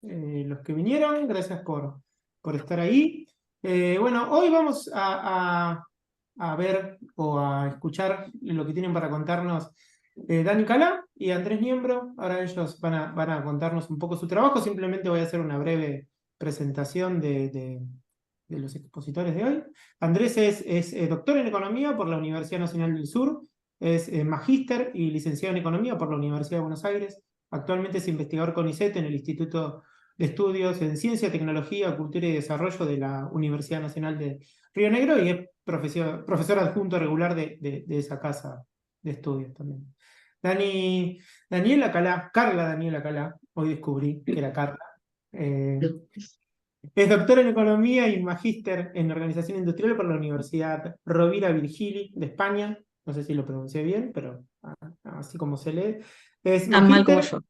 los que vinieron, gracias por estar ahí. Bueno, hoy vamos a ver o a escuchar lo que tienen para contarnos Dani Calá y Andrés Niembro. Ahora ellos van a contarnos un poco su trabajo. Simplemente voy a hacer una breve presentación de los expositores de hoy. Andrés es doctor en Economía por la Universidad Nacional del Sur, es magíster y licenciado en Economía por la Universidad de Buenos Aires. Actualmente es investigador CONICET en el Instituto de Estudios en Ciencia, Tecnología, Cultura y Desarrollo de la Universidad Nacional de Río Negro y es profesor adjunto regular de esa casa de estudios también. Daniela Calá, Carla Daniela Calá, hoy descubrí que era Carla. eh, es doctor en Economía y magíster en Organización Industrial por la Universidad Rovira Virgili de España. No sé si lo pronuncié bien, pero así como se lee. Es Tan mal como magíster yo.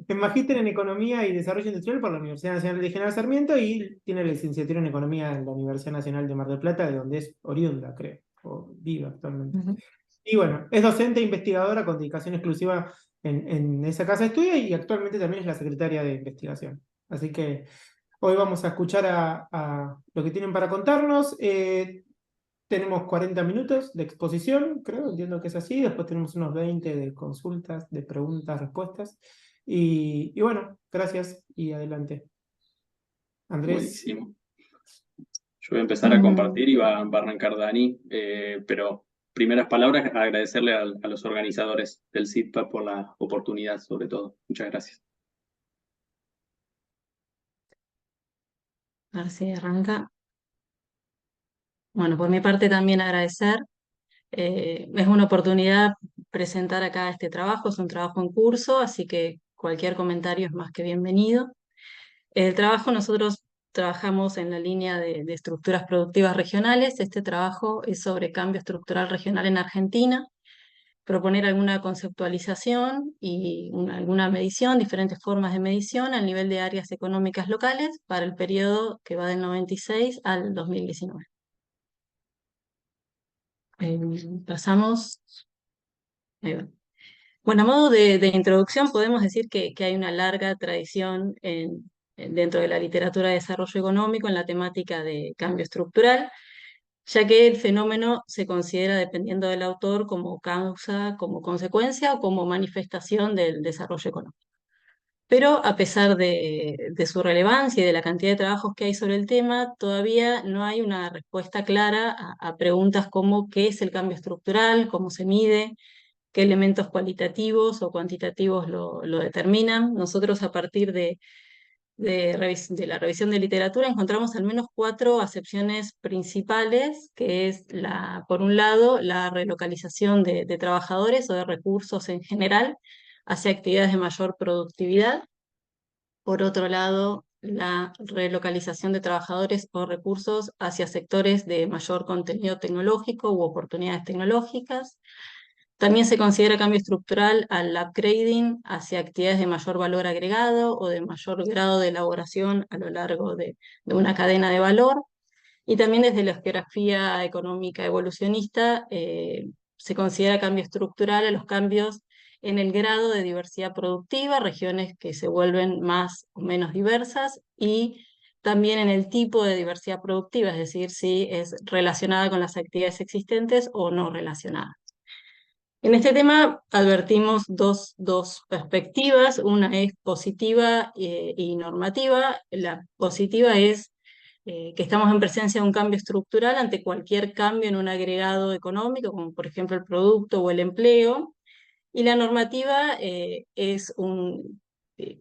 es magíster en Economía y Desarrollo Industrial por la Universidad Nacional de General Sarmiento y tiene la licenciatura en Economía en la Universidad Nacional de Mar del Plata, de donde es oriunda, creo, o vive actualmente. Ujú. Y bueno, es docente e investigadora con dedicación exclusiva en esa casa de estudio y actualmente también es la secretaria de investigación. Así que hoy vamos a escuchar a lo que tienen para contarnos. Tenemos 40 minutos de exposición, creo, entiendo que es así. Después tenemos unos 20 de consultas, de preguntas, respuestas. Y bueno, gracias y adelante. Andrés. Buenísimo. Yo voy a empezar a Mm, compartir y va a arrancar Dani, pero primeras palabras, agradecerle a los organizadores del CITPA por la oportunidad, sobre todo. Muchas gracias. Así arranca. Bueno, por mi parte también agradecer. Es una oportunidad presentar acá este trabajo, es un trabajo en curso, así que cualquier comentario es más que bienvenido. El trabajo, nosotros trabajamos en la línea de estructuras productivas regionales. Este trabajo es sobre cambio estructural regional en Argentina, proponer alguna conceptualización y alguna medición, diferentes formas de medición al nivel de áreas económicas locales para el periodo que va del 96 al 2019. Pasamos. Ahí va. Bueno, a modo de introducción podemos decir que hay una larga tradición dentro de la literatura de desarrollo económico en la temática de cambio estructural, ya que el fenómeno se considera, dependiendo del autor, como causa, como consecuencia o como manifestación del desarrollo económico. Pero a pesar de su relevancia y de la cantidad de trabajos que hay sobre el tema, todavía no hay una respuesta clara a preguntas como qué es el cambio estructural, cómo se mide, qué elementos cualitativos o cuantitativos lo determinan. Nosotros a partir de la revisión de literatura encontramos al menos cuatro acepciones principales, que es por un lado, la relocalización de trabajadores o de recursos en general hacia actividades de mayor productividad. Por otro lado, la relocalización de trabajadores o recursos hacia sectores de mayor contenido tecnológico u oportunidades tecnológicas. También se considera cambio estructural al upgrading hacia actividades de mayor valor agregado o de mayor grado de elaboración a lo largo de una cadena de valor. Y también desde la geografía económica evolucionista se considera cambio estructural a los cambios en el grado de diversidad productiva, regiones que se vuelven más o menos diversas, y también en el tipo de diversidad productiva, es decir, si es relacionada con las actividades existentes o no relacionada. En este tema advertimos dos perspectivas, una es positiva y normativa. La positiva es que estamos en presencia de un cambio estructural ante cualquier cambio en un agregado económico, como por ejemplo el producto o el empleo, y la normativa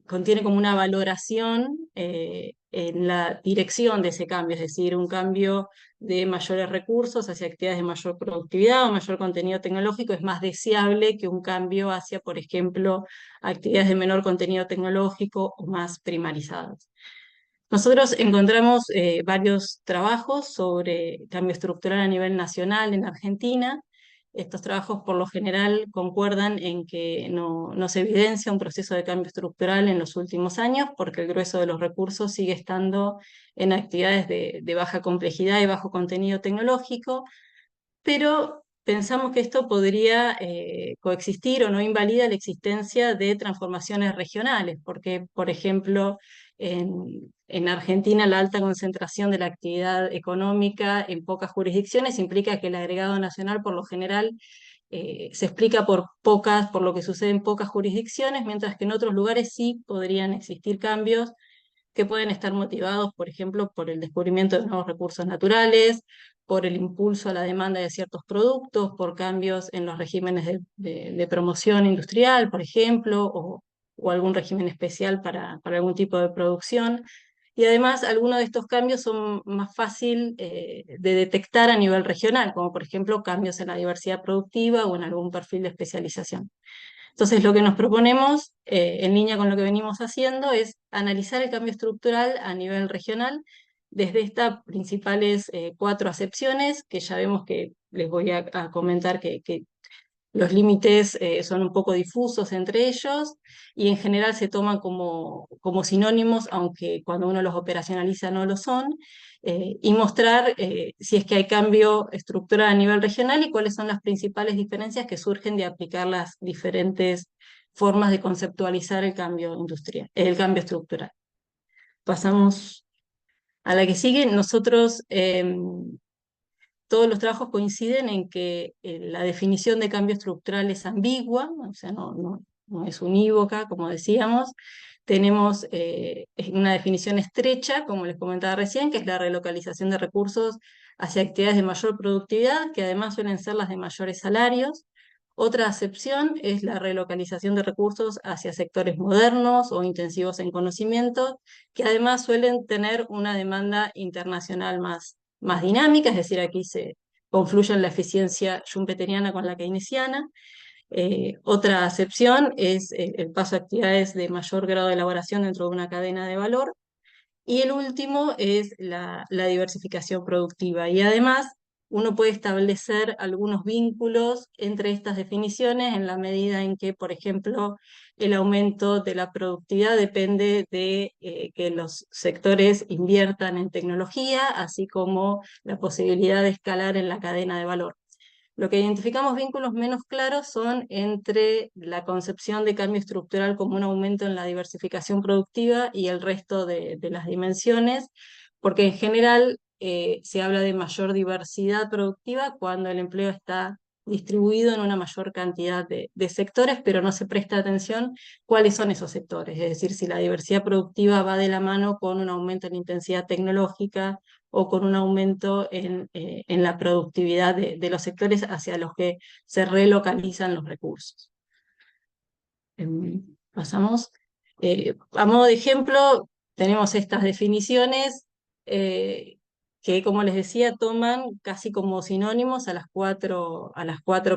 contiene como una valoración en la dirección de ese cambio, es decir, un cambio de mayores recursos hacia actividades de mayor productividad o mayor contenido tecnológico es más deseable que un cambio hacia, por ejemplo, actividades de menor contenido tecnológico o más primarizadas. Nosotros encontramos varios trabajos sobre cambio estructural a nivel nacional en Argentina. Estos trabajos por lo general concuerdan en que no se evidencia un proceso de cambio estructural en los últimos años porque el grueso de los recursos sigue estando en actividades de baja complejidad y bajo contenido tecnológico, pero pensamos que esto podría coexistir o no invalida la existencia de transformaciones regionales, porque, por ejemplo, en Argentina la alta concentración de la actividad económica en pocas jurisdicciones implica que el agregado nacional por lo general se explica por lo que sucede en pocas jurisdicciones, mientras que en otros lugares sí podrían existir cambios que pueden estar motivados, por ejemplo, por el descubrimiento de nuevos recursos naturales, por el impulso a la demanda de ciertos productos, por cambios en los regímenes de promoción industrial, por ejemplo, o algún régimen especial para algún tipo de producción. Y además, algunos de estos cambios son más fácil de detectar a nivel regional, como por ejemplo cambios en la diversidad productiva o en algún perfil de especialización. Entonces, lo que nos proponemos, en línea con lo que venimos haciendo, es analizar el cambio estructural a nivel regional desde estas principales 4 acepciones, que ya vemos que les voy a comentar que los límites son un poco difusos entre ellos y en general se toman como sinónimos, aunque cuando uno los operacionaliza no lo son, y mostrar si es que hay cambio estructural a nivel regional y cuáles son las principales diferencias que surgen de aplicar las diferentes formas de conceptualizar el cambio industrial, el cambio estructural. Pasamos a la que sigue. Nosotros todos los trabajos coinciden en que la definición de cambio estructural es ambigua, o sea, no es unívoca, como decíamos. Tenemos una definición estrecha, como les comentaba recién, que es la relocalización de recursos hacia actividades de mayor productividad, que además suelen ser las de mayores salarios. Otra acepción es la relocalización de recursos hacia sectores modernos o intensivos en conocimiento, que además suelen tener una demanda internacional más dinámica, es decir, aquí se confluyen la eficiencia schumpeteriana con la keynesiana. Otra acepción es el paso a actividades de mayor grado de elaboración dentro de una cadena de valor. Y el último es la diversificación productiva. Y además, uno puede establecer algunos vínculos entre estas definiciones en la medida en que, por ejemplo, el aumento de la productividad depende de que los sectores inviertan en tecnología, así como la posibilidad de escalar en la cadena de valor. Lo que identificamos vínculos menos claros son entre la concepción de cambio estructural como un aumento en la diversificación productiva y el resto de las dimensiones, porque en general se habla de mayor diversidad productiva cuando el empleo está distribuido en una mayor cantidad de sectores, pero no se presta atención cuáles son esos sectores, es decir, si la diversidad productiva va de la mano con un aumento en la intensidad tecnológica, o con un aumento en la productividad de los sectores hacia los que se relocalizan los recursos. Pasamos. A modo de ejemplo, tenemos estas definiciones que, como les decía, toman casi como sinónimos a las cuatro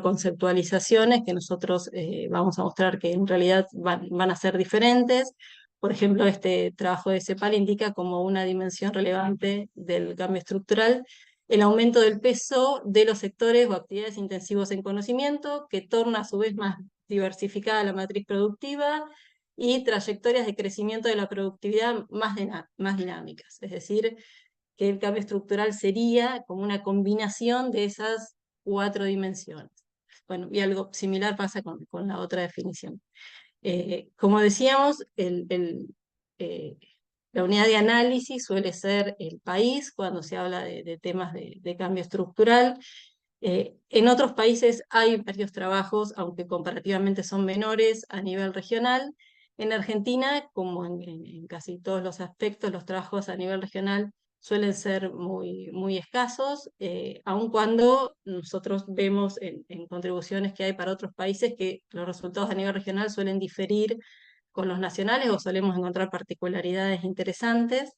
conceptualizaciones que nosotros vamos a mostrar que en realidad van a ser diferentes. Por ejemplo, este trabajo de CEPAL indica como una dimensión relevante del cambio estructural el aumento del peso de los sectores o actividades intensivos en conocimiento, que torna a su vez más diversificada la matriz productiva y trayectorias de crecimiento de la productividad más dinámicas. Es decir, que el cambio estructural sería como una combinación de esas 4 dimensiones. Bueno, y algo similar pasa con la otra definición. Como decíamos, la unidad de análisis suele ser el país cuando se habla de temas de cambio estructural. En otros países hay varios trabajos, aunque comparativamente son menores a nivel regional. En Argentina, como en casi todos los aspectos, los trabajos a nivel regional suelen ser muy escasos, aun cuando nosotros vemos en contribuciones que hay para otros países que los resultados a nivel regional suelen diferir con los nacionales o solemos encontrar particularidades interesantes.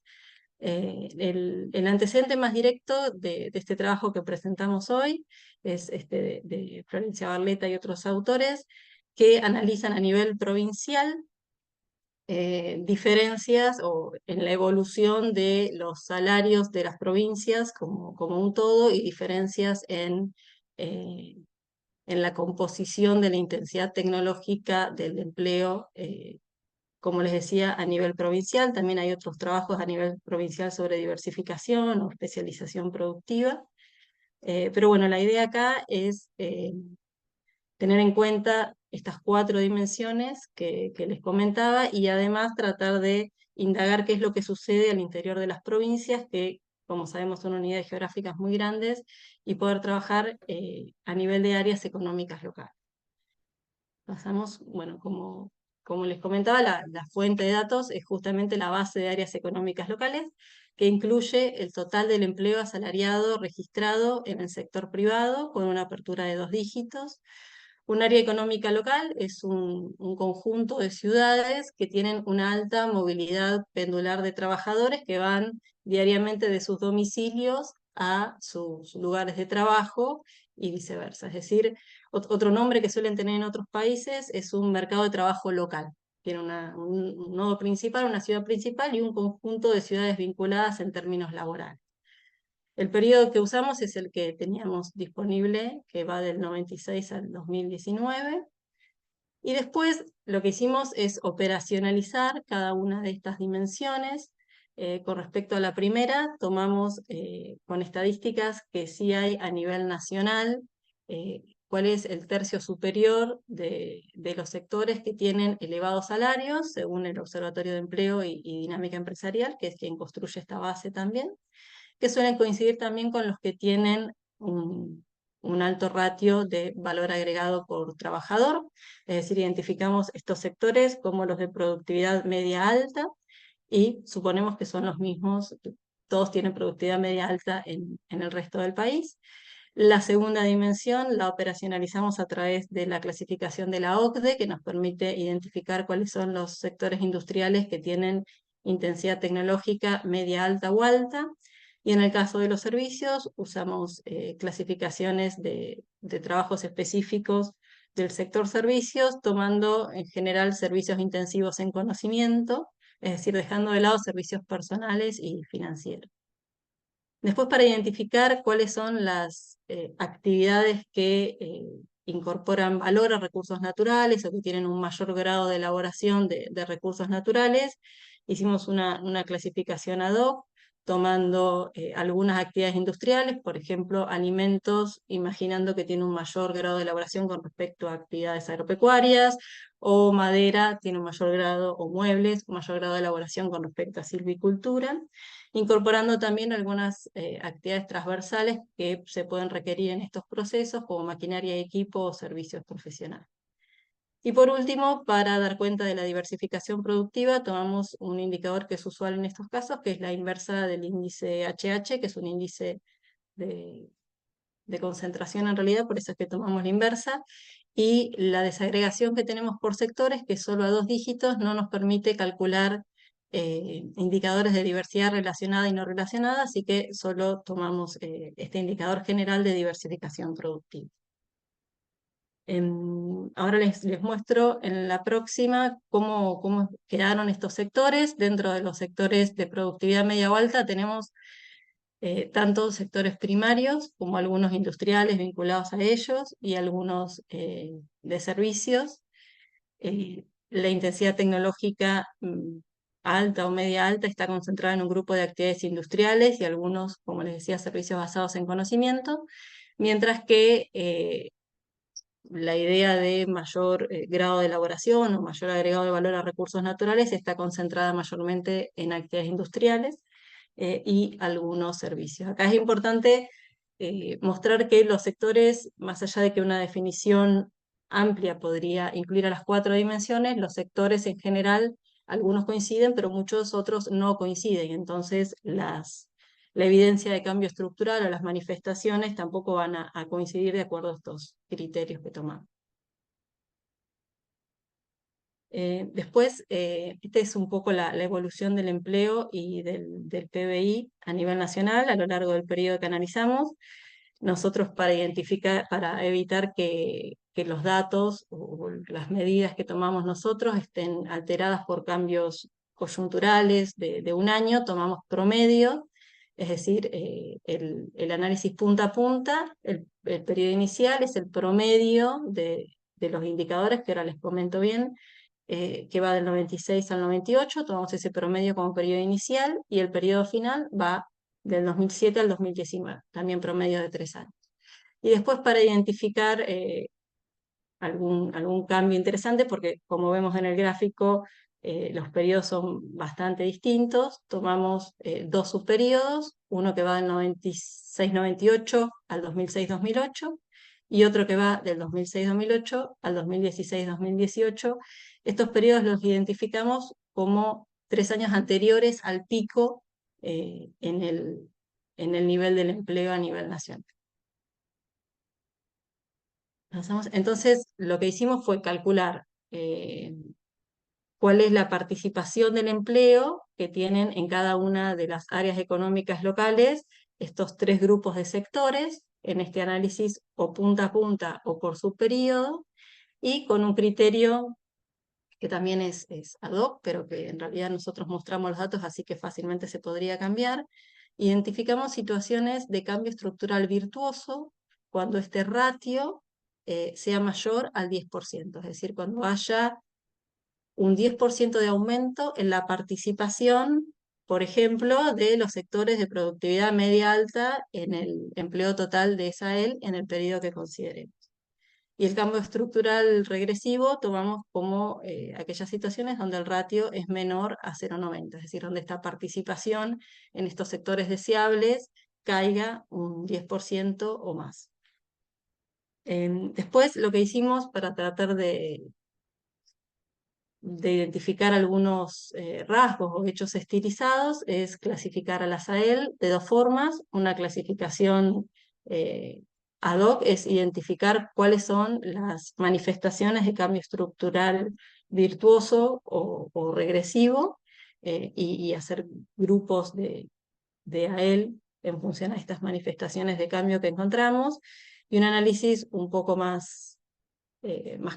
El antecedente más directo de este trabajo que presentamos hoy es este de Florencia Barletta y otros autores que analizan a nivel provincial diferencias en la evolución de los salarios de las provincias como un todo y diferencias en la composición de la intensidad tecnológica del empleo, como les decía, a nivel provincial. También hay otros trabajos a nivel provincial sobre diversificación o especialización productiva. Pero bueno, la idea acá es tener en cuenta estas 4 dimensiones que les comentaba y además tratar de indagar qué es lo que sucede al interior de las provincias, que como sabemos son unidades geográficas muy grandes, y poder trabajar a nivel de áreas económicas locales. Pasamos, bueno, como les comentaba, la fuente de datos es justamente la base de áreas económicas locales, que incluye el total del empleo asalariado registrado en el sector privado, con una apertura de 2 dígitos. Un área económica local es un conjunto de ciudades que tienen una alta movilidad pendular de trabajadores que van diariamente de sus domicilios a sus lugares de trabajo y viceversa. Es decir, otro nombre que suelen tener en otros países es un mercado de trabajo local. Tiene un nodo principal, una ciudad principal y un conjunto de ciudades vinculadas en términos laborales. El periodo que usamos es el que teníamos disponible, que va del 96 al 2019. Y después lo que hicimos es operacionalizar cada una de estas dimensiones. Con respecto a la primera, tomamos con estadísticas que sí hay a nivel nacional, cuál es el tercio superior de los sectores que tienen elevados salarios, según el Observatorio de Empleo y Dinámica Empresarial, que es quien construye esta base también, que suelen coincidir también con los que tienen un alto ratio de valor agregado por trabajador. Es decir, identificamos estos sectores como los de productividad media alta y suponemos que son los mismos, todos tienen productividad media alta en el resto del país. La segunda dimensión la operacionalizamos a través de la clasificación de la OCDE, que nos permite identificar cuáles son los sectores industriales que tienen intensidad tecnológica media alta o alta. Y en el caso de los servicios, usamos clasificaciones de trabajos específicos del sector servicios, tomando en general servicios intensivos en conocimiento, es decir, dejando de lado servicios personales y financieros. Después, para identificar cuáles son las actividades que incorporan valor a recursos naturales o que tienen un mayor grado de elaboración de recursos naturales, hicimos una clasificación ad hoc, tomando algunas actividades industriales, por ejemplo, alimentos, imaginando que tiene un mayor grado de elaboración con respecto a actividades agropecuarias, o madera tiene un mayor grado, o muebles, un mayor grado de elaboración con respecto a silvicultura, incorporando también algunas actividades transversales que se pueden requerir en estos procesos, como maquinaria y equipo o servicios profesionales. Y por último, para dar cuenta de la diversificación productiva, tomamos un indicador que es usual en estos casos, que es la inversa del índice HH, que es un índice de concentración en realidad, por eso es que tomamos la inversa, y la desagregación que tenemos por sectores, que solo a 2 dígitos, no nos permite calcular indicadores de diversidad relacionada y no relacionada, así que solo tomamos este indicador general de diversificación productiva. Ahora les muestro en la próxima cómo quedaron estos sectores. Dentro de los sectores de productividad media o alta tenemos tanto sectores primarios como algunos industriales vinculados a ellos y algunos de servicios. La intensidad tecnológica alta o media alta está concentrada en un grupo de actividades industriales y algunos, como les decía, servicios basados en conocimiento, mientras que la idea de mayor grado de elaboración o mayor agregado de valor a recursos naturales está concentrada mayormente en actividades industriales y algunos servicios. Acá es importante mostrar que los sectores, más allá de que una definición amplia podría incluir a las 4 dimensiones, los sectores en general, algunos coinciden, pero muchos otros no coinciden. Entonces, la evidencia de cambio estructural o las manifestaciones tampoco van a coincidir de acuerdo a estos criterios que tomamos. Después, esta es un poco la evolución del empleo y del PBI a nivel nacional a lo largo del periodo que analizamos. Nosotros para evitar que los datos o las medidas que tomamos nosotros estén alteradas por cambios coyunturales de un año, tomamos promedio, es decir, el análisis punta a punta, el periodo inicial es el promedio de los indicadores, que ahora les comento bien, que va del 96 al 98, tomamos ese promedio como periodo inicial, y el periodo final va del 2007 al 2019, también promedio de 3 años. Y después para identificar algún cambio interesante, porque como vemos en el gráfico, los periodos son bastante distintos. Tomamos 2 subperiodos, uno que va del 96-98 al 2006-2008 y otro que va del 2006-2008 al 2016-2018. Estos periodos los identificamos como 3 años anteriores al pico en el nivel del empleo a nivel nacional. Entonces, lo que hicimos fue calcular cuál es la participación del empleo que tienen en cada una de las áreas económicas locales estos 3 grupos de sectores, en este análisis o punta a punta o por subperíodo, y con un criterio que también es ad hoc, pero que en realidad nosotros mostramos los datos, así que fácilmente se podría cambiar. Identificamos situaciones de cambio estructural virtuoso cuando este ratio sea mayor al 10%, es decir, cuando haya un 10% de aumento en la participación, por ejemplo, de los sectores de productividad media alta en el empleo total de SAEL en el periodo que consideremos. Y el cambio estructural regresivo tomamos como aquellas situaciones donde el ratio es menor a 0,90, es decir, donde esta participación en estos sectores deseables caiga un 10% o más. Después, lo que hicimos para tratar de identificar algunos rasgos o hechos estilizados es clasificar a la SAEL de 2 formas. Una clasificación ad hoc es identificar cuáles son las manifestaciones de cambio estructural virtuoso o regresivo y hacer grupos de AEL en función a estas manifestaciones de cambio que encontramos. Y un análisis un poco más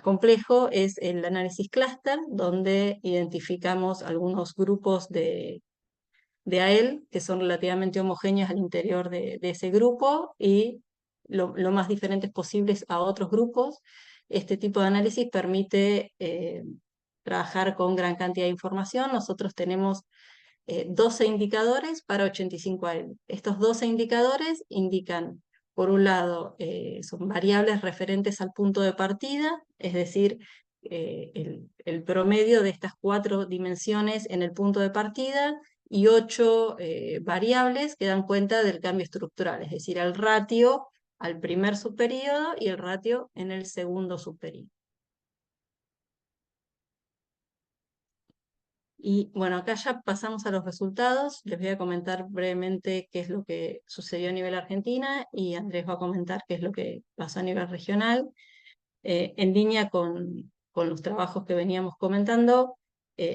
complejo es el análisis clúster, donde identificamos algunos grupos de AEL que son relativamente homogéneos al interior de ese grupo y lo más diferentes posibles a otros grupos. Este tipo de análisis permite trabajar con gran cantidad de información. Nosotros tenemos 12 indicadores para 85 AEL. Estos 12 indicadores indican, por un lado, son variables referentes al punto de partida, es decir, el promedio de estas 4 dimensiones en el punto de partida, y 8 variables que dan cuenta del cambio estructural, es decir, el ratio al primer subperíodo y el ratio en el segundo subperíodo. Y bueno, acá ya pasamos a los resultados. Les voy a comentar brevemente qué es lo que sucedió a nivel Argentina y Andrés va a comentar qué es lo que pasó a nivel regional. En línea con los trabajos que veníamos comentando,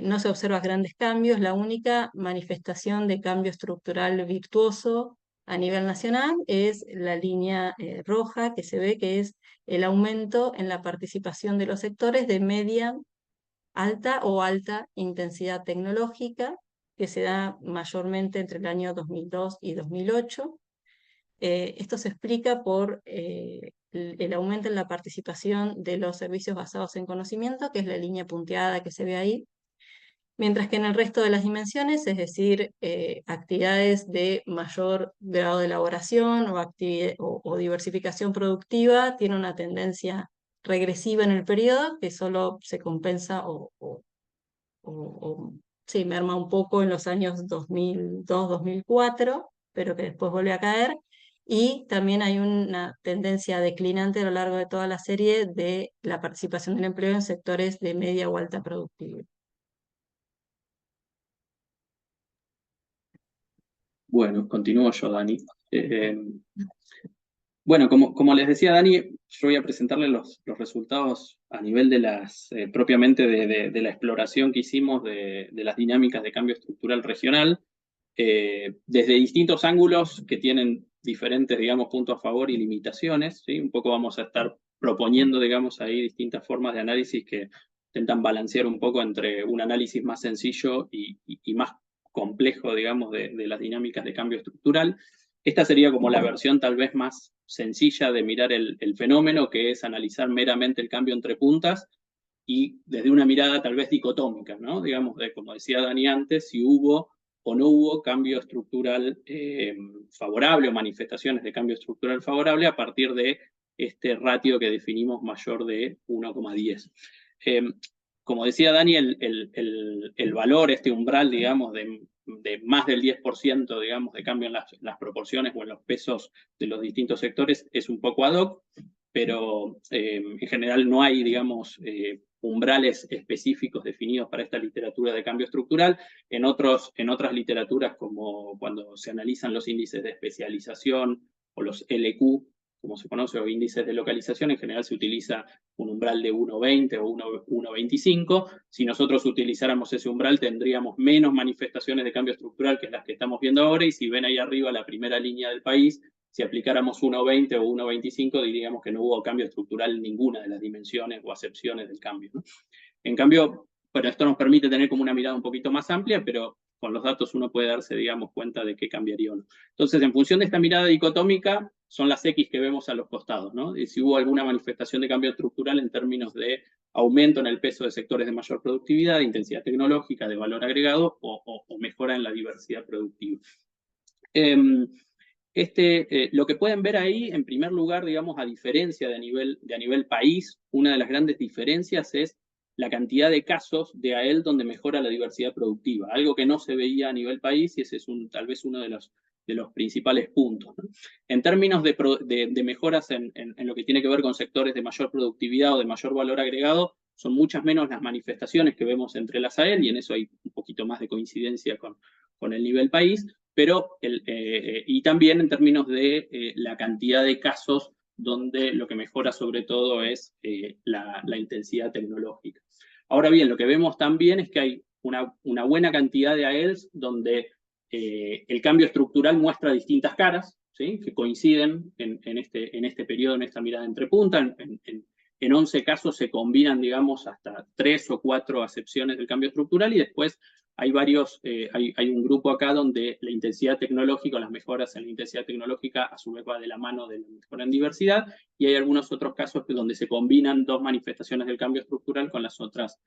no se observan grandes cambios. La única manifestación de cambio estructural virtuoso a nivel nacional es la línea roja, que se ve que es el aumento en la participación de los sectores de media alta o alta intensidad tecnológica, que se da mayormente entre el año 2002 y 2008. Esto se explica por el aumento en la participación de los servicios basados en conocimiento, que es la línea punteada que se ve ahí, mientras que en el resto de las dimensiones, es decir, actividades de mayor grado de elaboración o diversificación productiva, tiene una tendencia regresiva en el periodo que solo se compensa sí, merma un poco en los años 2002-2004, pero que después vuelve a caer. Y también hay una tendencia declinante a lo largo de toda la serie de la participación del empleo en sectores de media o alta productividad. Bueno, continúo yo, Dani. Bueno, como les decía Dani, yo voy a presentarles los resultados a nivel de las, propiamente de la exploración que hicimos de las dinámicas de cambio estructural regional, desde distintos ángulos que tienen diferentes, digamos, puntos a favor y limitaciones, ¿sí? Un poco vamos a estar proponiendo, digamos, ahí distintas formas de análisis que intentan balancear un poco entre un análisis más sencillo y más complejo, digamos, de las dinámicas de cambio estructural. Esta sería como la versión tal vez más sencilla de mirar el fenómeno, que es analizar meramente el cambio entre puntas y desde una mirada tal vez dicotómica, ¿no? Digamos, como decía Dani antes, si hubo o no hubo cambio estructural favorable o manifestaciones de cambio estructural favorable a partir de este ratio que definimos mayor de 1,10. Como decía Dani, el valor, este umbral, digamos, de más del 10%, digamos, de cambio en las proporciones o en los pesos de los distintos sectores es un poco ad hoc, pero en general no hay, digamos, umbrales específicos definidos para esta literatura de cambio estructural. En otras literaturas, como cuando se analizan los índices de especialización o los LQ, como se conoce, o índices de localización, en general se utiliza un umbral de 1,20 o 1,25. Si nosotros utilizáramos ese umbral, tendríamos menos manifestaciones de cambio estructural que las que estamos viendo ahora, y si ven ahí arriba la primera línea del país, si aplicáramos 1,20 o 1,25, diríamos que no hubo cambio estructural en ninguna de las dimensiones o acepciones del cambio, ¿no? En cambio, bueno, esto nos permite tener como una mirada un poquito más amplia, pero con los datos uno puede darse, digamos, cuenta de qué cambiaría o no. Entonces, en función de esta mirada dicotómica, son las X que vemos a los costados, ¿no? Y si hubo alguna manifestación de cambio estructural en términos de aumento en el peso de sectores de mayor productividad, de intensidad tecnológica, de valor agregado o mejora en la diversidad productiva. Lo que pueden ver ahí, en primer lugar, digamos, a diferencia de a nivel país, una de las grandes diferencias es la cantidad de casos de AEL donde mejora la diversidad productiva, algo que no se veía a nivel país, y ese es tal vez uno de los principales puntos, ¿no? En términos de mejoras en lo que tiene que ver con sectores de mayor productividad o de mayor valor agregado, son muchas menos las manifestaciones que vemos entre las AEL, y en eso hay un poquito más de coincidencia con el nivel país, pero y también en términos de la cantidad de casos donde lo que mejora sobre todo es la intensidad tecnológica. Ahora bien, lo que vemos también es que hay una buena cantidad de AELs donde el cambio estructural muestra distintas caras, ¿sí? Que coinciden en este periodo, en esta mirada entre punta. En 11 casos se combinan, digamos, hasta 3 o 4 acepciones del cambio estructural, y después hay hay un grupo acá donde la intensidad tecnológica, las mejoras en la intensidad tecnológica a su vez va de la mano de la mejora en diversidad, y hay algunos otros casos donde se combinan dos manifestaciones del cambio estructural con las otras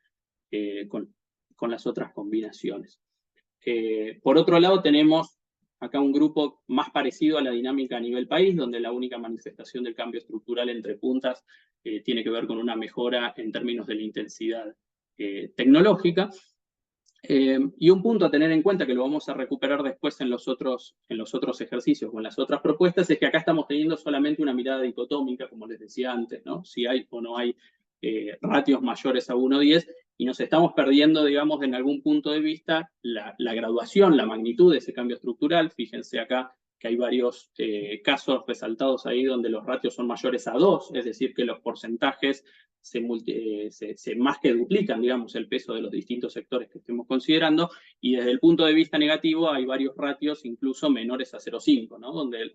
combinaciones. Por otro lado, tenemos acá un grupo más parecido a la dinámica a nivel país, donde la única manifestación del cambio estructural entre puntas tiene que ver con una mejora en términos de la intensidad tecnológica. Y un punto a tener en cuenta, que lo vamos a recuperar después en los otros ejercicios o en las otras propuestas, es que acá estamos teniendo solamente una mirada dicotómica, como les decía antes, ¿no? Si hay o no hay ratios mayores a 1,10, y nos estamos perdiendo, digamos, en algún punto de vista, la graduación, la magnitud de ese cambio estructural. Fíjense acá que hay varios casos resaltados ahí donde los ratios son mayores a 2, es decir, que los porcentajes se más que duplican, digamos, el peso de los distintos sectores que estemos considerando, y desde el punto de vista negativo hay varios ratios incluso menores a 0,5, ¿no? Donde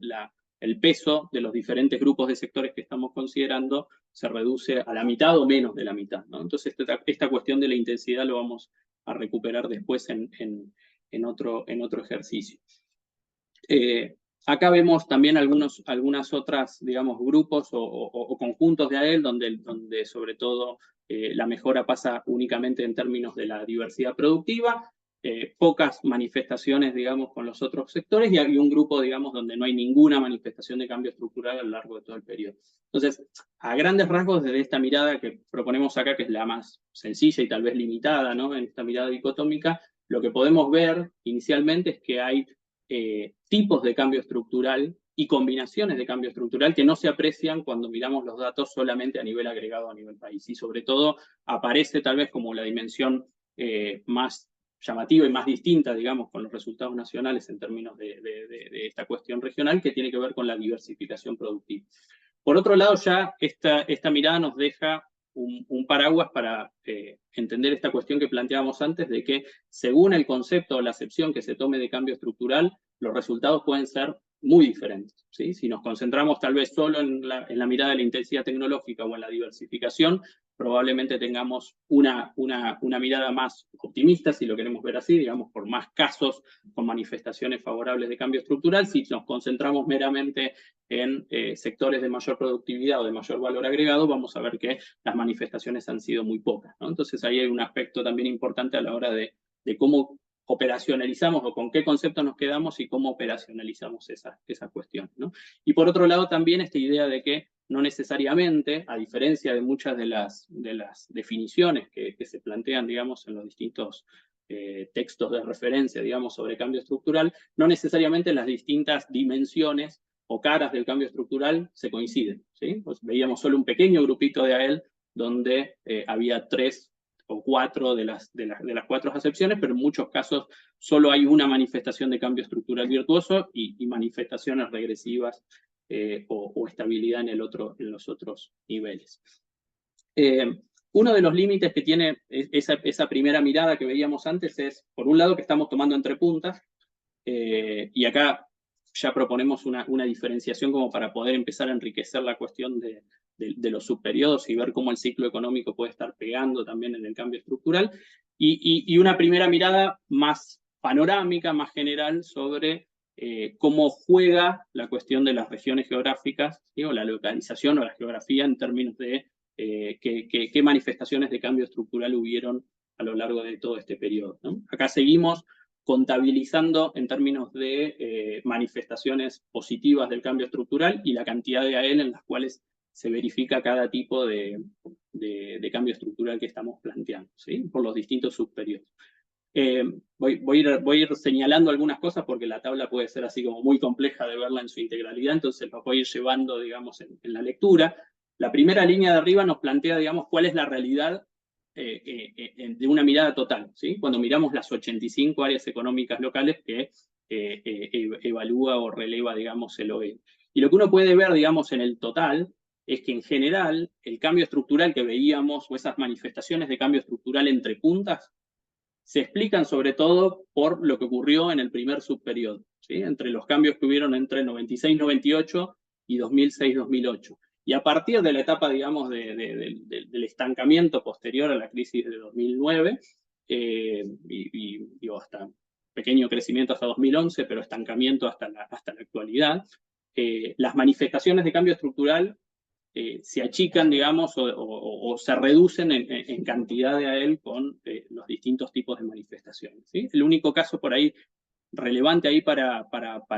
el peso de los diferentes grupos de sectores que estamos considerando se reduce a la mitad o menos de la mitad, ¿no? Entonces esta cuestión de la intensidad lo vamos a recuperar después en otro ejercicio. Acá vemos también algunas otras, digamos, grupos o conjuntos de AEL donde sobre todo la mejora pasa únicamente en términos de la diversidad productiva, pocas manifestaciones, digamos, con los otros sectores, y hay un grupo, digamos, donde no hay ninguna manifestación de cambio estructural a lo largo de todo el periodo. Entonces, a grandes rasgos, desde esta mirada que proponemos acá, que es la más sencilla y tal vez limitada, ¿no? En esta mirada dicotómica, lo que podemos ver inicialmente es que hay tipos de cambio estructural y combinaciones de cambio estructural que no se aprecian cuando miramos los datos solamente a nivel agregado, a nivel país. Y sobre todo aparece tal vez como la dimensión más llamativa y más distinta, digamos, con los resultados nacionales en términos de esta cuestión regional, que tiene que ver con la diversificación productiva. Por otro lado, ya esta mirada nos deja un paraguas para entender esta cuestión que planteábamos antes, de que según el concepto o la acepción que se tome de cambio estructural, los resultados pueden ser muy diferentes, ¿sí? Si nos concentramos tal vez solo en la mirada de la intensidad tecnológica o en la diversificación, probablemente tengamos una mirada más optimista, si lo queremos ver así, digamos, por más casos con manifestaciones favorables de cambio estructural. Si nos concentramos meramente en sectores de mayor productividad o de mayor valor agregado, vamos a ver que las manifestaciones han sido muy pocas, ¿no? Entonces ahí hay un aspecto también importante a la hora de cómo operacionalizamos o con qué conceptos nos quedamos y cómo operacionalizamos esas cuestiones, ¿no? Y por otro lado también esta idea de que no necesariamente, a diferencia de muchas de las definiciones que se plantean, digamos, en los distintos textos de referencia, digamos, sobre cambio estructural, no necesariamente las distintas dimensiones o caras del cambio estructural se coinciden, ¿sí? Pues veíamos solo un pequeño grupito de AEL donde había 3 o 4 de las 4 acepciones, pero en muchos casos solo hay una manifestación de cambio estructural virtuoso y manifestaciones regresivas o estabilidad en los otros niveles. Uno de los límites que tiene esa primera mirada que veíamos antes es, por un lado, que estamos tomando entre puntas, y acá ya proponemos una diferenciación como para poder empezar a enriquecer la cuestión de los subperiodos y ver cómo el ciclo económico puede estar pegando también en el cambio estructural, y una primera mirada más panorámica, más general, sobre cómo juega la cuestión de las regiones geográficas, ¿sí? O la localización o la geografía en términos de qué manifestaciones de cambio estructural hubieron a lo largo de todo este periodo, ¿no? Acá seguimos contabilizando en términos de manifestaciones positivas del cambio estructural y la cantidad de AEL en las cuales se verifica cada tipo de cambio estructural que estamos planteando, ¿sí? Por los distintos subperiodos. Voy a ir señalando algunas cosas porque la tabla puede ser así como muy compleja de verla en su integralidad, entonces los voy a ir llevando, digamos, en la lectura. La primera línea de arriba nos plantea, digamos, cuál es la realidad de una mirada total, ¿sí? Cuando miramos las 85 áreas económicas locales que evalúa o releva, digamos, el OE. Y lo que uno puede ver, digamos, en el total es que en general el cambio estructural que veíamos o esas manifestaciones de cambio estructural entre puntas se explican sobre todo por lo que ocurrió en el primer subperiodo, ¿sí? Entre los cambios que hubieron entre 96-98 y 2006-2008. Y a partir de la etapa, digamos, del estancamiento posterior a la crisis de 2009, y hasta pequeño crecimiento hasta 2011, pero estancamiento hasta la actualidad, las manifestaciones de cambio estructural se achican, digamos, o se reducen en cantidad de AEL con los distintos tipos de manifestaciones, ¿sí? El único caso por ahí relevante ahí para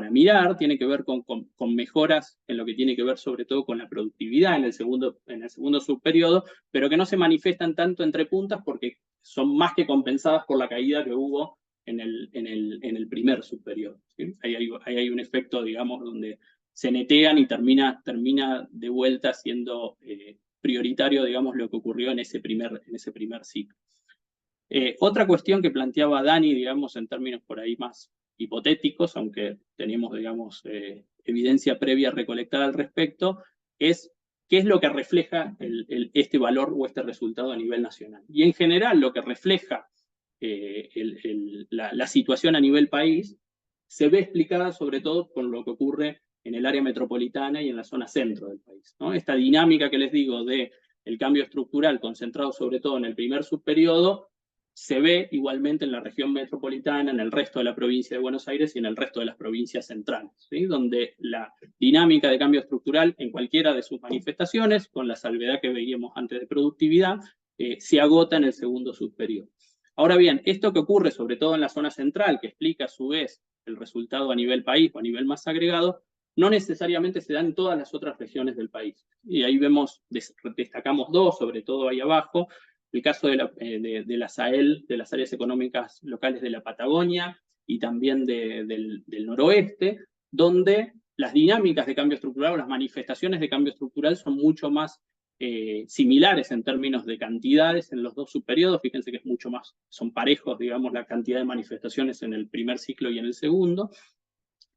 mirar tiene que ver con mejoras en lo que tiene que ver sobre todo con la productividad en el segundo subperiodo, pero que no se manifiestan tanto entre puntas porque son más que compensadas por la caída que hubo en el primer subperiodo, ¿sí? Ahí hay un efecto, digamos, donde se netean y termina de vuelta siendo prioritario, digamos, lo que ocurrió en ese primer ciclo. Otra cuestión que planteaba Dani, digamos, en términos por ahí más hipotéticos, aunque tenemos, digamos, evidencia previa recolectada al respecto, es qué es lo que refleja este valor o este resultado a nivel nacional. Y en general lo que refleja la situación a nivel país se ve explicada sobre todo con lo que ocurre en el área metropolitana y en la zona centro del país, ¿no? Esta dinámica que les digo de el cambio estructural concentrado sobre todo en el primer subperiodo se ve igualmente en la región metropolitana, en el resto de la provincia de Buenos Aires y en el resto de las provincias centrales, ¿sí? Donde la dinámica de cambio estructural en cualquiera de sus manifestaciones, con la salvedad que veíamos antes de productividad, se agota en el segundo subperiodo. Ahora bien, esto que ocurre sobre todo en la zona central, que explica a su vez el resultado a nivel país o a nivel más agregado, no necesariamente se da en todas las otras regiones del país. Y ahí vemos, destacamos dos, sobre todo ahí abajo, el caso de las AEL, de las áreas económicas locales de la Patagonia y también del noroeste, donde las dinámicas de cambio estructural o las manifestaciones de cambio estructural son mucho más similares en términos de cantidades en los dos subperiodos. Fíjense que es mucho más, son parejos, digamos, la cantidad de manifestaciones en el primer ciclo y en el segundo.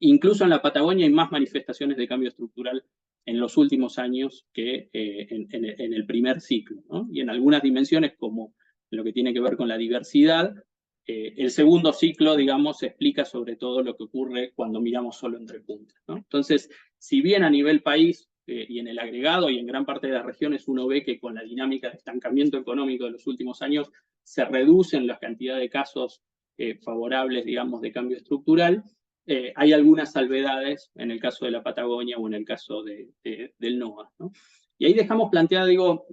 Incluso en la Patagonia hay más manifestaciones de cambio estructural en los últimos años que en el primer ciclo, ¿no? Y en algunas dimensiones, como en lo que tiene que ver con la diversidad, el segundo ciclo, digamos, explica sobre todo lo que ocurre cuando miramos solo entre puntas, ¿no? Entonces, si bien a nivel país y en el agregado y en gran parte de las regiones uno ve que con la dinámica de estancamiento económico de los últimos años se reducen la cantidad de casos favorables, digamos, de cambio estructural, hay algunas salvedades en el caso de la Patagonia o en el caso del NOA, ¿no? Y ahí dejamos planteada, digo,